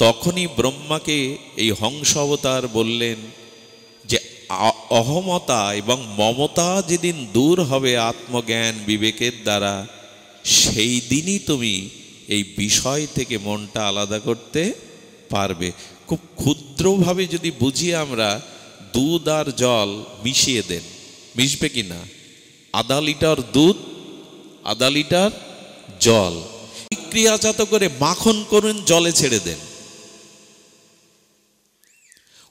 তখনই ব্রহ্মাকে এই হংস অবতার বললেন যে অহমতা এবং মমতা যেদিন দূর হবে আত্মজ্ঞান বিবেকের দ্বারা, সেই দিনই তুমি এই বিষয় থেকে মনটা আলাদা করতে পারবে। খুব ক্ষুদ্রভাবে যদি বুঝি আমরা, দুধ আর জল মিশিয়ে দেন, মিশবে কি না? আধা লিটার দুধ, আধা লিটার জল, ক্রিয়াজাত করে মাখন করুন, জলে ছেড়ে দেন।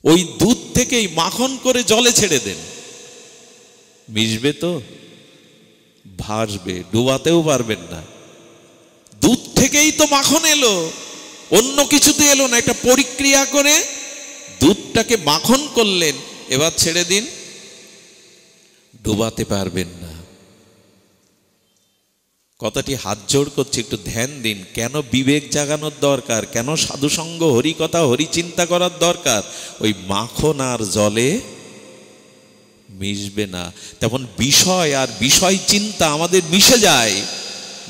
ওই দুধ থেকেই মাখন করে জলে ছেড়ে দেন, মিশবে তো? ভাসবে, ডুবাতেও পারবেন না। দুধ থেকেই তো মাখন এলো, অন্য কিছুতে এলো না। একটা পরিক্রিয়া করে দুধটাকে মাখন করলেন, এবার ছেড়ে দিন, ডুবাতে পারবেন না। কথাটি হাত জোড় করছে, একটু ধ্যান দিন। কেন বিবেক জাগানোর দরকার, কেন সাধুসঙ্গ হরিকথা হরিচিন্তা করার দরকার? ওই মাখন আর জলে মিশবে না। তেমন বিষয় আর বিষয় চিন্তা আমাদের মিশে যায়।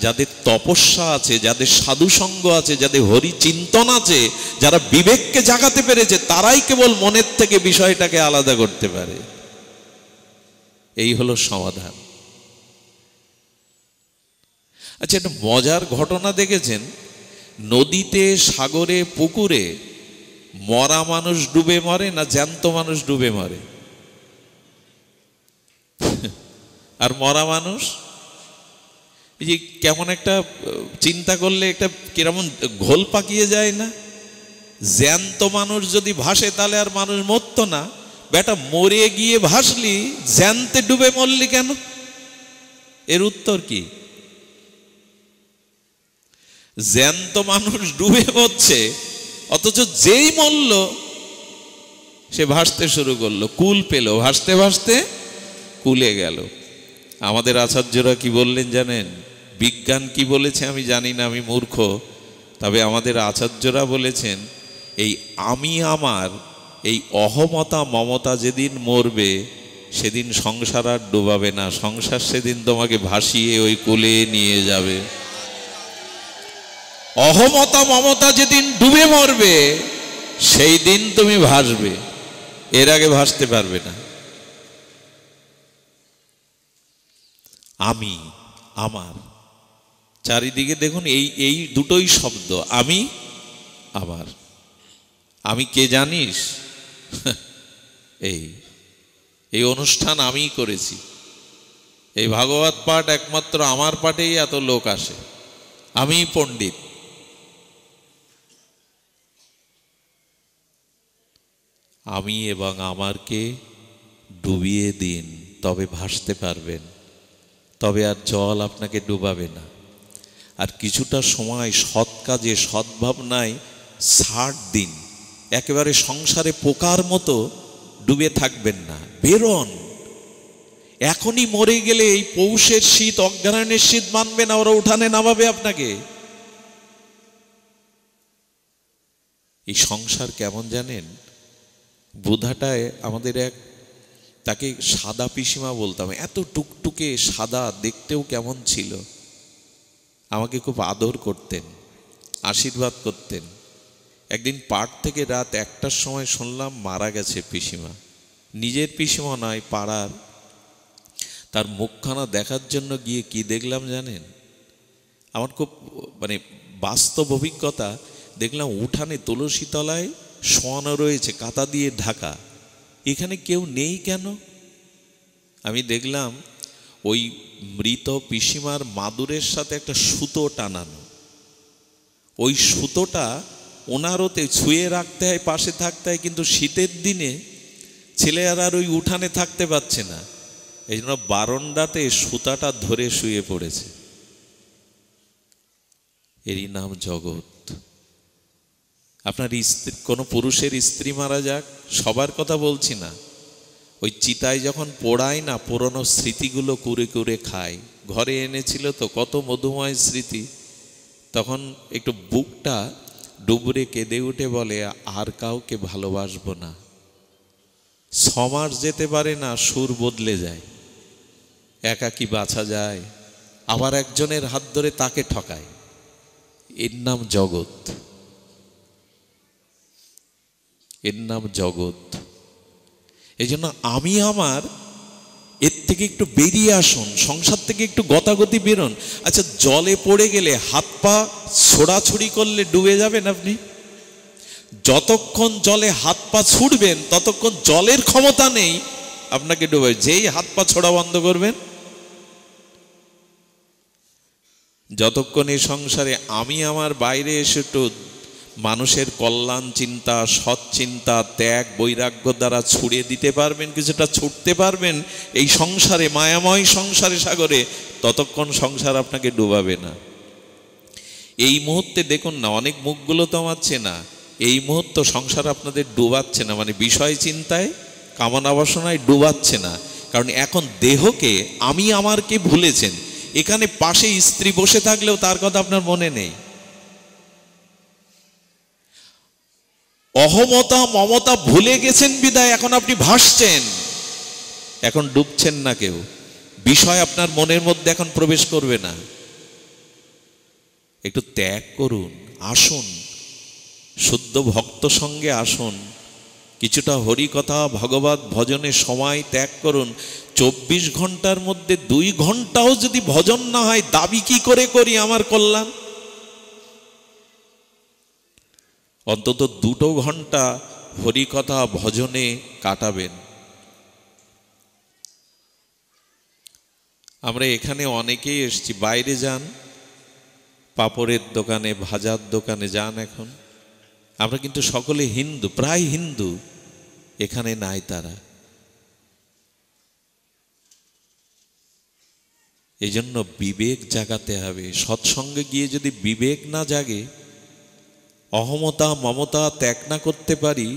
যাদের তপস্যা আছে, যাদের সাধুসঙ্গ আছে, যাদের হরিচিন্তন আছে, যারা বিবেককে জাগাতে পেরেছে, তারাই কেবল মনের থেকে বিষয়টাকে আলাদা করতে পারে। এই হলো সমাধান। আচ্ছা, একটা মজার ঘটনা দেখেছেন? নদীতে, সাগরে, পুকুরে মরা মানুষ ডুবে মরে না জ্যান্ত মানুষ ডুবে মরে? আর মরা মানুষ, এই যে কেমন একটা চিন্তা করলে একটা কিরকম ঘোল পাকিয়ে যায় না? জ্যান্ত মানুষ যদি ভাসে তাহলে আর মানুষ মরতো না। বেটা মরে গিয়ে ভাসলি, জ্যান্তে ডুবে মরলি কেন? এর উত্তর কি? জ্যান্ত মানুষ ডুবে মরছে, অথচ যেই মরল সে ভাসতে শুরু করলো, কুল পেল, ভাসতে ভাসতে কুলে গেল। আমাদের আচার্যরা কি বললেন জানেন? বিজ্ঞান কি বলেছে আমি জানি না, আমি মূর্খ। তবে আমাদের আচার্যরা বলেছেন, এই আমি আমার, এই অহমতা মমতা যেদিন মরবে সেদিন সংসার আর ডুবাবে না। সংসার সেদিন তোমাকে ভাসিয়ে ওই কুলে নিয়ে যাবে। অহমতা মমতা যেদিন ডুবে মরবে সেই দিন তুমি ভাসবে, এর আগে ভাসতে পারবে না। আমি আমার, চারিদিকে দেখুন এই দুটোই শব্দ, আমি আমার। আমি কে জানিস? এই অনুষ্ঠান আমিই করেছি। এই ভাগবত পাঠ একমাত্র আমার পাঠেই এত লোক আসে, আমিই পণ্ডিত। আমি এবং আমারকে ডুবিয়ে দিন, তবে ভাসতে পারবেন, তবে আর জল আপনাকে ডুবাবে না। আর কিছুটা সময় সৎ কাজে, সদ্ভাবনায় 60 দিন একেবারে সংসারে পোকার মতো ডুবে থাকবেন না, বেরোন। এখনই মরে গেলে এই পৌষের শীত, অজ্ঞানের শীত মানবে না, ওরা উঠানে নামাবে আপনাকে। এই সংসার কেমন জানেন? বুধাটায় আমাদের এক, তাকে সাদা পিসিমা বলতাম, এত টুকটুকে সাদা, দেখতেও কেমন ছিল। আমাকে খুব আদর করতেন, আশীর্বাদ করতেন। একদিন পাঠ থেকে রাত 1টার সময় শুনলাম মারা গেছে পিসিমা। নিজের পিসিমা নয়, পাড়ার। তার মুখখানা দেখার জন্য গিয়ে কি দেখলাম জানেন? আমার খুব বাস্তব অভিজ্ঞতা। দেখলাম উঠানে তুলসী তলায় শোয়ানো রয়েছে, কাঁথা দিয়ে ঢাকা। এখানে কেউ নেই কেন? আমি দেখলাম ওই মৃত পিসিমার মাদুরের সাথে একটা সুতো টানানো। ওই সুতোটা ওনারতে ছুঁয়ে রাখতে হয়, পাশে থাকতে হয়, কিন্তু শীতের দিনে ছেলেরা আর ওই উঠানে থাকতে পারছে না, এই জন্য বারান্দাতে সুতাটা ধরে শুয়ে পড়েছে। এরই নাম জগৎ। আপনার স্ত্রী, কোনো পুরুষের স্ত্রী মারা যাক, সবার কথা বলছি না, ওই চিতায় যখন পোড়ায় না, পুরনো স্মৃতিগুলো কুরে কুরে খায়। ঘরে এনেছিল তো কত মধুময় স্মৃতি। তখন একটু বুকটা ডুবরে কেঁদে উঠে বলে, আর কাউকে ভালোবাসবো না। 6 মাস যেতে পারে না, সুর বদলে যায়, একাকী বাঁচা যায়, আবার একজনের হাত ধরে তাকে ঠকায়। এর নাম জগৎ, এর নাম জগৎ। এই জন্য আমি আমার, এর থেকে একটু বেরিয়ে আসুন, সংসার থেকে একটু গতাগতি বেরোন। আচ্ছা, জলে পড়ে গেলে হাত পা ছোড়াছুড়ি করলে ডুবে যাবেন আপনি? যতক্ষণ জলে হাত পা ছুড়বেন ততক্ষণ জলের ক্ষমতা নেই আপনাকে ডুবে। যেই হাত পা ছোড়া বন্ধ করবেন, যতক্ষণ এই সংসারে আমি আমার বাইরে এসে একটু মানুষের কল্যাণ চিন্তা, সৎ চিন্তা, ত্যাগ, বৈরাগ্য দ্বারা ছুড়ে দিতে পারবেন, কিছুটা ছুটতে পারবেন এই সংসারে, মায়াময় সংসারে, সাগরে, ততক্ষণ সংসার আপনাকে ডুবাবে না। এই মুহূর্তে দেখুন না, অনেক মুখগুলো তো আমার চেনা, এই মুহূর্তে সংসার আপনাদের ডুবাচ্ছে না, বিষয় চিন্তায় কামনা বাসনায় ডুবাচ্ছে না, কারণ এখন দেহকে আমি আমারকে ভুলেছেন। এখানে পাশে স্ত্রী বসে থাকলেও তার কথা আপনার মনে নেই। অহমতা মমতা ভুলে গেছেন বিদায় এখন আপনি ভাসছেন, এখন ডুবছেন না কেউ। বিষয় আপনার মনের মধ্যে এখন প্রবেশ করবে না। একটু ত্যাগ করুন, আসুন শুদ্ধ ভক্ত সঙ্গে আসুন, কিছুটা হরি কথা ভগবত ভজনে সময় ত্যাগ করুন। 24 ঘন্টার মধ্যে 2 ঘন্টাও যদি ভজন না হয়, দাবি কি করে করি আমার কল্যাণ? অন্তত 2 ঘন্টা হরি কথা ভজনে কাটাবেন। আমরা এখানে অনেকেই এসছি, বাইরে যান, পাপড়ের দোকানে ভাজার দোকানে যান, এখন আমরা কিন্তু সকলে হিন্দু, প্রায় হিন্দু, এখানে নাই তারা। এই জন্য বিবেক জাগাতে হবে। সৎসঙ্গে গিয়ে যদি বিবেক না জাগে, অহমতা মমতা ত্যাগ না করতে পারি,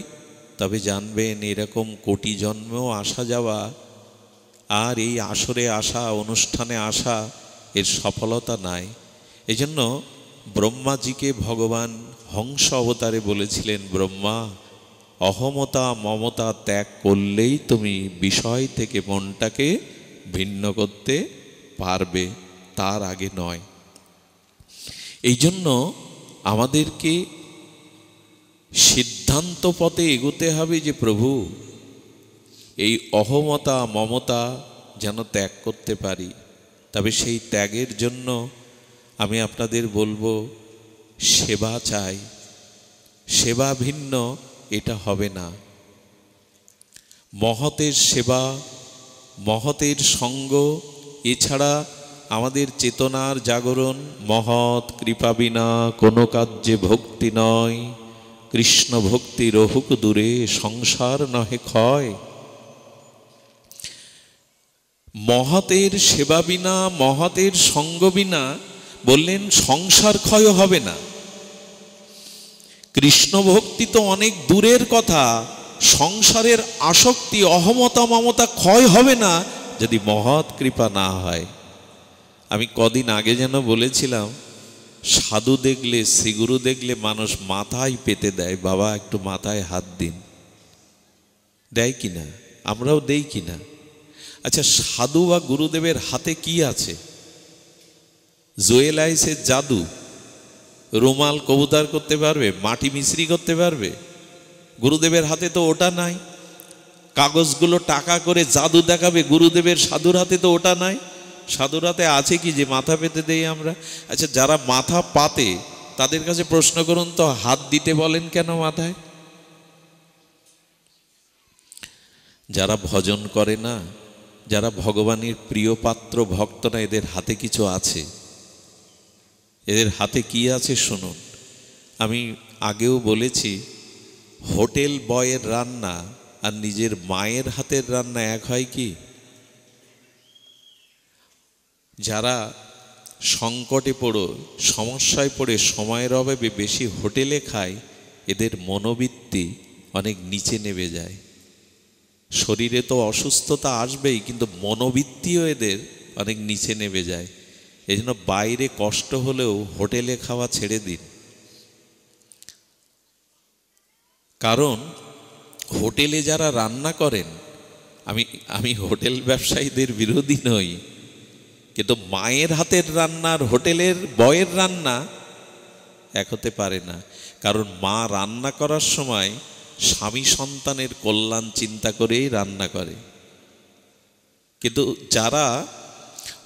তবে জানবেন এরকম কোটি জন্মেও আসা যাওয়া আর এই আসরে আসা, অনুষ্ঠানে আসা, এর সফলতা নাই। এই জন্য ব্রহ্মাজিকে ভগবান হংস অবতারে বলেছিলেন, ব্রহ্মা, অহমতা মমতা ত্যাগ করলেই তুমি বিষয় থেকে মনটাকে ভিন্ন করতে পারবে, তার আগে নয়। এই জন্য আমাদেরকে সিদ্ধান্ত পথে এগোতে হবে যে প্রভু, এই অহমতা মমতা যেন ত্যাগ করতে পারি। তবে সেই ত্যাগের জন্য আমি আপনাদের বলবো, সেবা চাই। সেবা ভিন্ন এটা হবে না। মহতের সেবা, মহতের সঙ্গ, এছাড়া আমাদের চেতনার জাগরণ। মহৎ কৃপা বিনা কোনো কার্যে ভক্তি নয়, কৃষ্ণ ভক্তি রহুক দূরে, সংসার নহে ক্ষয়। মহতের সেবা বিনা, মহতের সঙ্গ বিনা বললেন সংসার ক্ষয় হবে না। কৃষ্ণ ভক্তি তো অনেক দূরের কথা, সংসারের আসক্তি অহমতা মমতা ক্ষয় হবে না যদি মহৎ কৃপা না হয়। আমি কদিন আগে যেন বলেছিলাম, সাধু দেখলে, শ্রীগুরু দেখলে মানুষ মাথায় পেতে দেয়, বাবা একটু মাথায় হাত দিন। দেয় কিনা? আমরাও দেই কিনা? আচ্ছা, সাধু বা গুরুদেবের হাতে কি আছে? জুয়েল আইসের জাদু? রুমাল কবুতর করতে পারবে? মাটি মিশ্রি করতে পারবে? গুরুদেবের হাতে তো ওটা নাই। কাগজগুলো টাকা করে জাদু দেখাবে, গুরুদেবের সাধুর হাতে তো ওটা নাই। সাধুর হাতে আছে কি যে মাথা পেতে দেই আমরা? আচ্ছা, যারা মাথা পাতে তাদের কাছে প্রশ্ন করুন তো, হাত দিতে বলেন কেন মাথায়? যারা ভজন করে না, যারা ভগবানের প্রিয় পাত্র ভক্ত না, এদের হাতে কিছু আছে। এদের হাতে কি আছে শুনুন। আমি আগেও বলেছি, হোটেল বয়ের রান্না আর নিজের মায়ের হাতের রান্না এক হয় কি? যারা সংকটে পড়ো, সমস্যায় পড়ে সময়ের অভাবে বেশি হোটেলে খায়, এদের মনোবৃত্তি অনেক নিচে নেমে যায়। শরীরে তো অসুস্থতা আসবেই, কিন্তু মনোবৃত্তিও এদের অনেক নিচে নেমে যায়। এই জন্য বাইরে কষ্ট হলেও হোটেলে খাওয়া ছেড়ে দিন। কারণ হোটেলে যারা রান্না করেন, আমি হোটেল ব্যবসায়ীদের বিরোধী নই, কিন্তু মায়ের হাতের রান্না আর হোটেলের বয়ের রান্না এক হতে পারে না। কারণ মা রান্না করার সময় স্বামী সন্তানের কল্যাণ চিন্তা করেই রান্না করে, কিন্তু যারা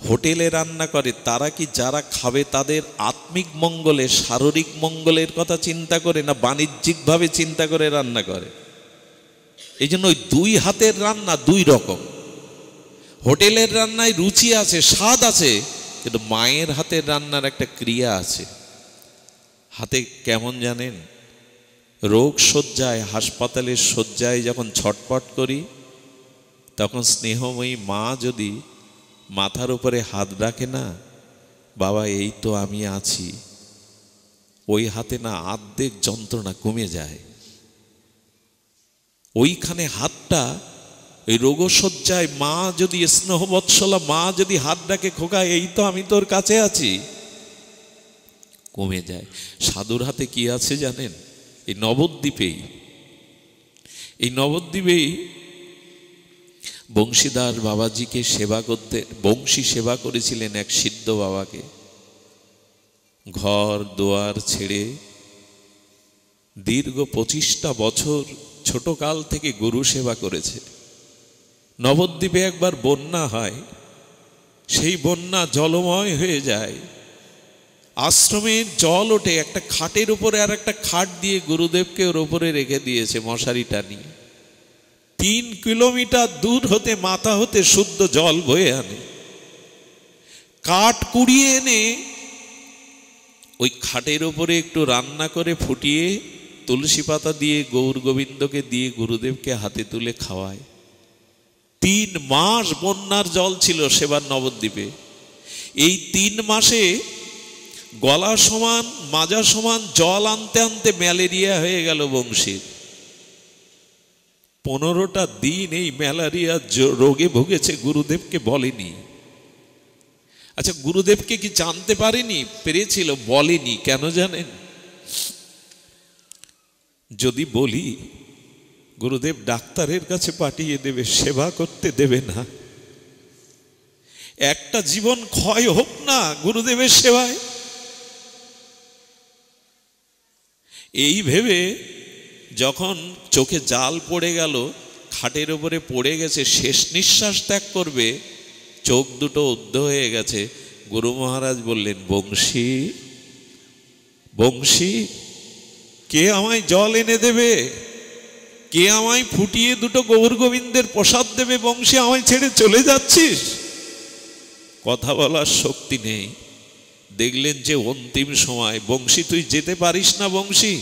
হোটেলে রান্না করে তারা কি যারা খাবে তাদের আত্মিক মঙ্গলে, শারীরিক মঙ্গলের কথা চিন্তা করে না বাণিজ্যিকভাবে চিন্তা করে রান্না করে? এই জন্য ওই দুই হাতের রান্না দুই রকম। হোটেলের রান্নায় রুচি আছে, স্বাদ আছে, কিন্তু মায়ের হাতের রান্নার একটা ক্রিয়া আছে। হাতে কেমন জানেন? রোগ শয্যায়, হাসপাতালের শয্যায় যখন ছটপট করি, তখন স্নেহময়ী মা যদি মাথার উপরে হাত রাখে না, বাবা এই তো আমি আছি, ওই হাতে না অর্ধেক যন্ত্রণা কমে যায়। ওইখানে হাতটা ওই রোগশয্যায় মা যদি স্নেহবৎসলা মা যদি হাত ডাকে, খোকা এই তো আমি তোর কাছে আছি, কমে যায়। সাধুর হাতে কি আছে জানেন? এই নবদ্বীপেই বংশীদার বাবাজিকে সেবা করতে, বংশী সেবা করেছিলেন এক সিদ্ধ বাবাকে। ঘর দুয়ার ছেড়ে দীর্ঘ 25টা বছর ছোটকাল থেকে গুরু সেবা করেছে। নবদ্বীপে একবার বন্যা হয়, সেই বন্যা জলময় হয়ে যায়, আশ্রমের জল ওঠে, একটা খাটের উপরে আর একটা খাট দিয়ে গুরুদেবকে ওর উপরে রেখে দিয়েছে মশারি টানিয়ে। 3 কিলোমিটার দূর হতে মাথা হতে শুদ্ধ জল বয়ে আনে, কাঠ কুড়িয়ে এনে ওই খাটের উপরে একটু রান্না করে ফুটিয়ে তুলসী পাতা দিয়ে গৌর গোবিন্দকে দিয়ে গুরুদেবকে হাতে তুলে খাওয়ায়। 3 মাস বন্যার জল ছিল সেবার নবদ্বীপে। এই 3 মাসে গলা সমান মাজা সমান জল আনতে আনতে ম্যালেরিয়া হয়ে গেল বংশীর। 15টা দিন এই ম্যালেরিয়া রোগে ভুগেছে, গুরুদেবকে বলেনি। আচ্ছা, গুরুদেবকে কি জানতে পারেনি? পেরেছিল, বলেনি। কেন জানেন? যদি বলি গুরুদেব ডাক্তারের কাছে পাঠিয়ে দেবে, সেবা করতে দেবে না। একটা জীবন ক্ষয় হোক না গুরুদেবের সেবায়, এই ভেবে যখন চোখে জাল পড়ে গেল, খাটের উপরে পড়ে গেছে, শেষ নিঃশ্বাস ত্যাগ করবে, চোখ দুটো উদ্ধ হয়ে গেছে, গুরু মহারাজ বললেন, বংশী, বংশী, কে আমায় জল এনে দেবে? কে আমায় ফুটিয়ে দুটো গৌর গোবিন্দের প্রসাদ দেবে? বংশী, আমায় ছেড়ে চলে যাচ্ছিস? কথা বলার শক্তি নেই। দেখলেন যে অন্তিম সময়, বংশী তুই যেতে পারিস না, বংশী,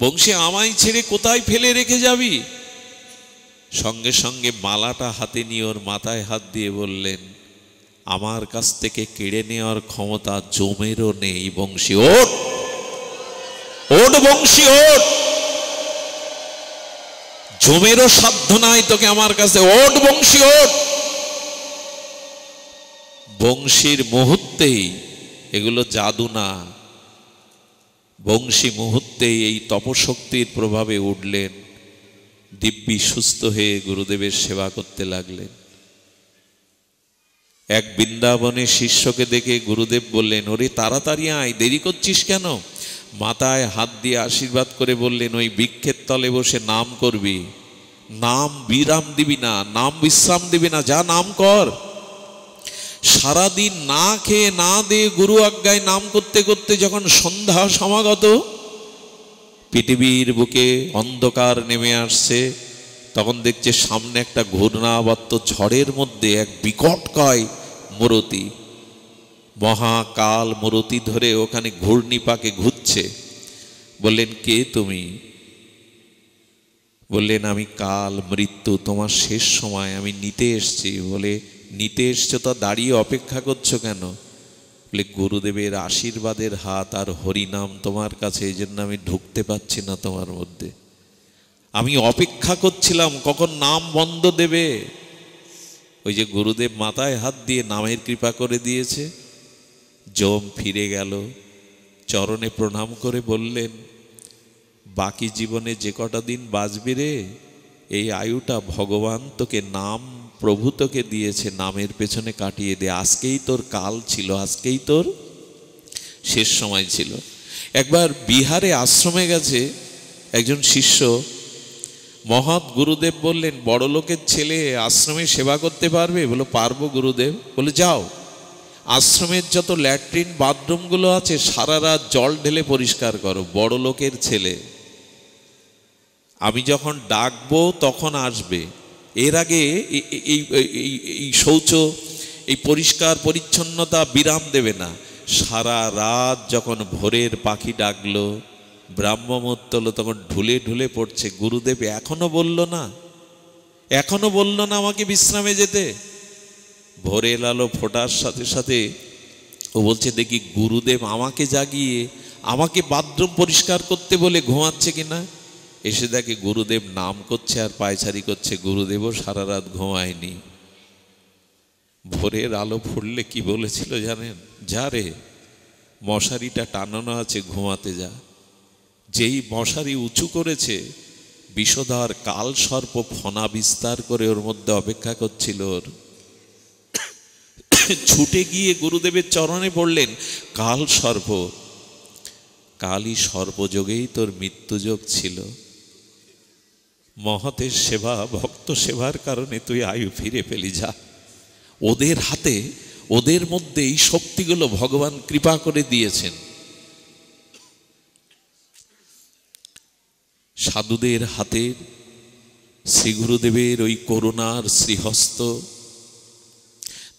বংশী আমায় ছেড়ে কোথায় ফেলে রেখে যাবি? সঙ্গে সঙ্গে মালাটা হাতে নিয়ে ওর মাথায় হাত দিয়ে বললেন, আমার কাছ থেকে কেড়ে নেওয়ার ক্ষমতা জমেরও নেই, বংশী ওঠ, ওঠ বংশী ওঠ, জমেরও সাধ্য নাই তোকে আমার কাছে, ওঠ বংশী ওঠ। বংশীর মুহূর্তেই, এগুলো জাদু না, বংশী মুহূর্তেই এই তপশক্তির প্রভাবে উঠলেন, দিব্যি সুস্থ হয়ে গুরুদেবের সেবা করতে লাগলেন। এক বৃন্দাবনে শিষ্যকে দেখে গুরুদেব বললেন, ওরে তাড়াতাড়ি আয়, দেরি করছিস কেন? মাথায় হাত দিয়ে আশীর্বাদ করে বললেন, ওই বৃক্ষের তলে বসে নাম করবি, নাম বিরাম দিবি না, নাম বিশ্রাম দিবি না, যা নাম কর। সারাদিন না খেয়ে না দিয়ে গুরু আজ্ঞায় নাম করতে করতে যখন সন্ধ্যা সমাগত, পৃথিবীর বুকে অন্ধকার নেমে আসছে, তখন দেখছে সামনে একটা ঘূর্ণাবর্ত ঝড়ের মধ্যে এক বিকটকায় মূরতি, মহাকাল মূরতি ধরে ওখানে ঘূর্ণিপাকে ঘুরছে। বললেন, কে তুমি? বললেন, আমি কাল, মৃত্যু, তোমার শেষ সময় আমি নিতে এসছি। বলে, নিতে এসছো তো দাঁড়িয়ে অপেক্ষা করছো কেন? বলে, গুরুদেবের আশীর্বাদের হাত আর হরিনাম তোমার কাছে, এই জন্য আমি ঢুকতে পারছি না তোমার মধ্যে, আমি অপেক্ষা করছিলাম কখন নাম বন্ধ দেবে। ওই যে গুরুদেব মাথায় হাত দিয়ে নামের কৃপা করে দিয়েছে, জম ফিরে গেল, চরণে প্রণাম করে বললেন, বাকি জীবনে যে কটা দিন বাঁচবি রে, এই আয়ুটা ভগবান তোকে, নাম প্রভু তোকে দিয়েছে, নামের পেছনে কাটিয়ে দে। আজকেই তোর কাল ছিল, আজকেই তোর শেষ সময় ছিল। একবার বিহারে আশ্রমে গেছে একজন শিষ্য, মহৎ গুরুদেব বললেন, বড় লোকের ছেলে আশ্রমে সেবা করতে পারবে? বলো, পারবো গুরুদেব। বলে, যাও, আশ্রমের যত ল্যাট্রিন বাথরুমগুলো আছে সারা রাত জল ঢেলে পরিষ্কার করো, বড় লোকের ছেলে, আমি যখন ডাকবো তখন আসবে, এর আগে এই শৌচ, এই পরিষ্কার পরিচ্ছন্নতা বিরাম দেবে না। সারা রাত যখন ভোরের পাখি ডাকলো, ব্রাহ্মমুহূর্ত হলো, তখন ঢুলে ঢুলে পড়ছে। গুরুদেব এখনো বলল না, এখনো বলল না আমাকে বিশ্রামে যেতে। ভোরের আলো ফোটার সাথে সাথে ও বলছে, দেখি গুরুদেব আমাকে জাগিয়ে আমাকে বাথরুম পরিষ্কার করতে বলে ঘুমাচ্ছে কিনা। এসে দেখে গুরুদেব নাম করছে আর পায়চারি করছে। গুরুদেবও সারা রাত ঘুমায়নি। ভোরের আলো ফুটলে কি বলেছিল জানেন? যা রে, মশারিটা টানানো আছে, ঘুমাতে যা। যেই মশারি উঁচু করেছে, বিষধর কাল সর্প ফনা বিস্তার করে ওর মধ্যে অপেক্ষা করছিল। ওর ছুটে গিয়ে গুরুদেবের চরণে পড়লেন। কাল সর্প, কালই সর্পযোগেই তোর মৃত্যুযোগ ছিল। মহতের সেবা, ভক্ত সেবার কারণে তুই আয়ু ফিরে পেলি। যা। ওদের হাতে, ওদের মধ্যে এই শক্তিগুলো ভগবান কৃপা করে দিয়েছেন। সাধুদের হাতে শ্রী গুরুদেবের ওই করুণার শ্রীহস্ত।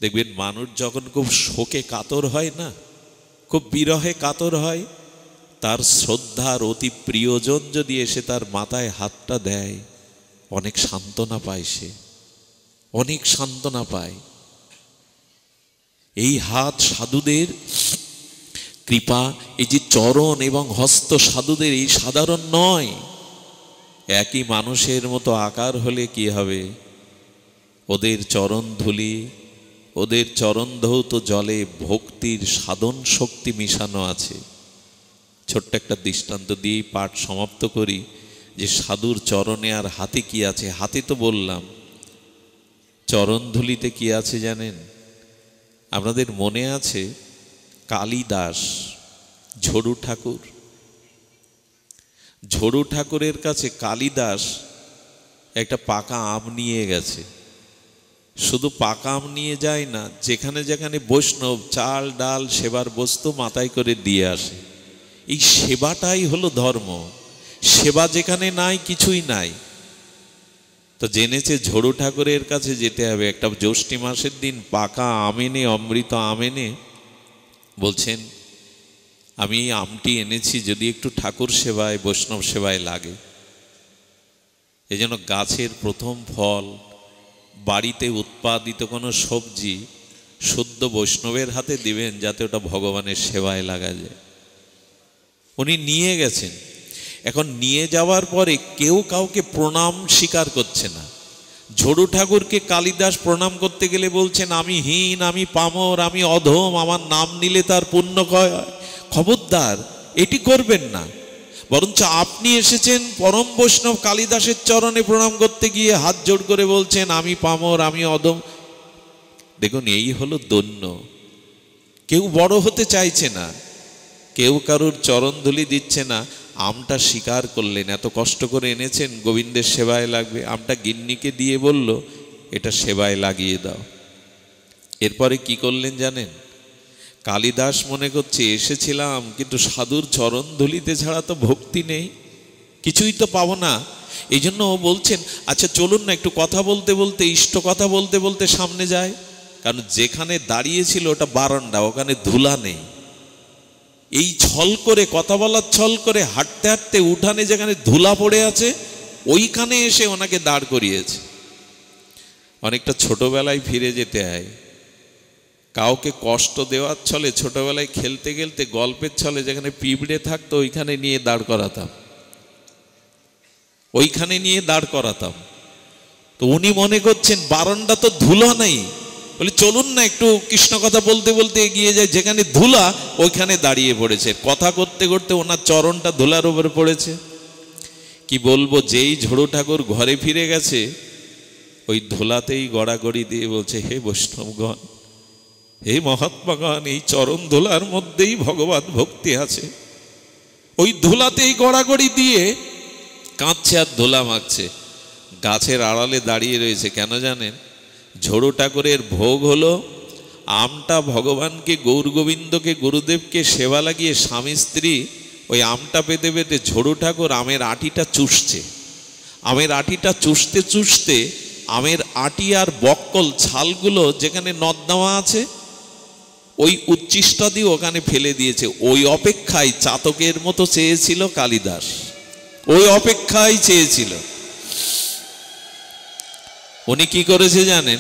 দেখবেন মানুষ যখন খুব শোকে কাতর হয় না, খুব বিরহে কাতর হয়, তার শ্রদ্ধার অতি প্রিয়জন যদি এসে তার মাথায় হাতটা দেয়, অনেক সান্ত্বনা পায় সে, অনেক সান্ত্বনা পায়। এই হাত সাধুদের কৃপা, এই যে চরণ এবং হস্ত সাধুদের, এই সাধারণ নয়। একই মানুষের মতো আকার হলে কি হবে? ওদের চরণ ধুলি, ওদের চরণ ধৌত জলে ভক্তির সাধন শক্তি মিশানো আছে। ছোট্ট একটা দৃষ্টান্ত দিয়েই পাঠ সমাপ্ত করি, যে সাধুর চরণে আর হাতে কি আছে। হাতে তো বললাম, চরণ ধুলিতে কি আছে জানেন? আপনাদের মনে আছে কালিদাস, ঝড়ু ঠাকুর, ঝড়ু ঠাকুরের কাছে কালিদাস একটা পাকা আম নিয়ে গেছে। শুধু পাকা আম নিয়ে যায় না, যেখানে যেখানে বৈষ্ণব চাল ডাল সেবার বস্তু মাথায় করে দিয়ে আসে। এই সেবাটাই হলো ধর্ম। সেবা যেখানে নাই, কিছুই নাই। তো জেনেছে ঝড়ু ঠাকুরের কাছে যেতে হবে। একটা জ্যৈষ্ঠী মাসের দিন পাকা আম এনে, অমৃত আম এনে বলছেন, আমি এই আমটি এনেছি, যদি একটু ঠাকুর সেবায় বৈষ্ণব সেবায় লাগে। এই জন্য গাছের প্রথম ফল, বাড়িতে উৎপাদিত কোনো সবজি শুদ্ধ বৈষ্ণবের হাতে দিবেন, যাতে ওটা ভগবানের সেবায় লাগা যায়। উনি নিয়ে গেছেন। এখন নিয়ে যাওয়ার পরে কেউ কাউকে প্রণাম স্বীকার করছে না। ঝড়ু ঠাকুরকে কালিদাস প্রণাম করতে গেলে বলছেন, আমি হীন, আমি পামর, আমি অধম, আমার নাম নিলে তার পুণ্য হয়। খবরদার, এটি করবেন না। বরঞ্চ আপনি এসেছেন পরম বৈষ্ণব কালিদাসের চরণে প্রণাম করতে গিয়ে হাত জোড় করে বলছেন, আমি পামর, আমি অধম। দেখুন, এই হলো দৈন্য। কেউ বড় হতে চাইছে না, কেউ কারুর চরণ ধুলি দিচ্ছে না। আমটা স্বীকার করলেন, এত কষ্ট করে এনেছেন, গোবিন্দের সেবায় লাগবে। আমটা গিন্নিকে দিয়ে বলল, এটা সেবায় লাগিয়ে দাও। এরপরে কি করলেন জানেন? কালিদাস মনে করছে এসেছিলাম, কিন্তু সাধুর চরণ ধুলিতে ছাড়া তো ভক্তি নেই, কিছুই তো পাবো না। এই জন্য বলছেন, আচ্ছা চলুন না একটু কথা বলতে বলতে, ইষ্ট কথা বলতে বলতে সামনে যায়। কারণ যেখানে দাঁড়িয়েছিল ওটা বারান্দা, ওখানে ধুলা নেই। এই ছল করে, কথা বলার ছল করে, হাঁটতে হাঁটতে উঠানে যেখানে ধুলা পড়ে আছে, ওইখানে এসে ওনাকে দাঁড় করিয়েছে। অনেকটা ছোটবেলায় ফিরে যেতে হয়। কাউকে কষ্ট দেওয়ার ছলে ছোটবেলায় খেলতে খেলতে গল্পের ছলে যেখানে পিঁপড়ে থাকতো, ওইখানে নিয়ে দাঁড় করাতাম, ওইখানে নিয়ে দাঁড় করাতাম। তো উনি মনে করছেন বারান্দা তো ধুলো নেই, বলে চলুন না একটু কৃষ্ণ কথা বলতে বলতে এগিয়ে যায়। যেখানে ধুলা ওইখানে দাঁড়িয়ে পড়েছে। কথা করতে করতে ওনার চরণটা ধুলার উপরে পড়েছে। কি বলবো, যেই ঝড়ু ঠাকুর ঘরে ফিরে গেছে, ওই ধুলাতেই গড়াগড়ি দিয়ে বলছে, হে বৈষ্ণবগণ, হে মহাত্মাগণ, এই চরণ ধুলার মধ্যেই ভগবত ভক্তি আছে। ওই ধুলাতেই গড়াগড়ি দিয়ে কাঁদছে আর ধুলা মাখছে। গাছের আড়ালে দাঁড়িয়ে রয়েছে। কেন জানেন? ঝড়ু ঠাকুরের ভোগ হলো আমটা ভগবানকে, গৌর গোবিন্দকে, গুরুদেবকে সেবা লাগিয়ে স্বামী স্ত্রী ওই আমটা পেতে পেতে ঝড়ু ঠাকুর আমের আটিটা চুষছে। আমের আটিটা চুষতে চুষতে আমের আটি আর বক্কল ছালগুলো যেখানে নর্দমা আছে, ওই উচ্ছিষ্টা দিয়ে ওখানে ফেলে দিয়েছে। ওই অপেক্ষায় চাতকের মতো চেয়েছিল কালিদাস, ওই অপেক্ষায় চেয়েছিল। উনি কি করেছে জানেন?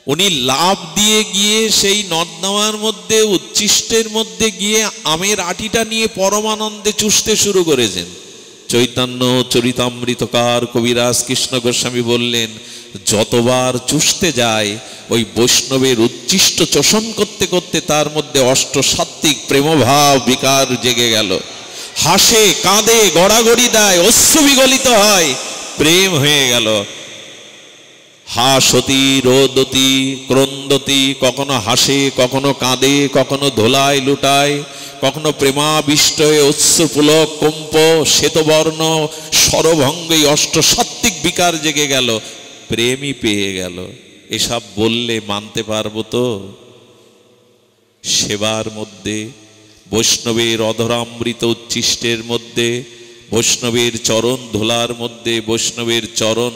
উনি লাফ দিয়ে গিয়ে সেই নর্দমার মধ্যে, উচ্ছিষ্টের মধ্যে গিয়ে আমের আটিটা নিয়ে পরমানন্দে চুষতে শুরু করেছেন। চৈতন্য চরিতামৃতকার কবিরাজ কৃষ্ণ গোস্বামী বললেন, যতবার চুষতে যায় ওই বৈষ্ণবের উচ্ছিষ্ট চোষণ করতে করতে তার মধ্যে অষ্টসাত্ত্বিক প্রেমভাব বিকার জেগে গেল। হাসে, কাঁদে, গড়াগড়ি দেয়, অশ্রু বিগলিত হয়, প্রেম হয়ে গেল। হাসতি রোদতি ক্রন্দতি, কখনো হাসে, কখনো কাঁদে, কখনো ধোলায় লুটায়, কখনো প্রেমাবিষ্ট হয়ে অশ্রুপুলক কম্প শ্বেতবর্ণ স্বরভঙ্গ, এই অষ্টসাত্ত্বিক বিকার জেগে গেল, প্রেমই পেয়ে গেল। এসব বললে মানতে পারবো তো? সেবার মধ্যে, বৈষ্ণবের অধরামৃত উচ্ছিষ্টের মধ্যে, বৈষ্ণবের চরণ ধুলার মধ্যে, বৈষ্ণবের চরণ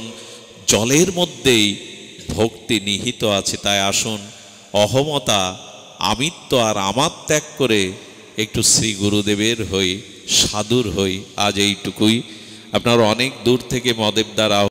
জলের মধ্যেই ভক্তি নিহিত আছে। তাই আসুন অহমতা, আমিত্ব আর আমার ত্যাগ করে একটু শ্রী গুরুদেবের হই, সাধুর হই। আজ এইটুকুই। আপনারা অনেক দূর থেকে মদেব দ্বারা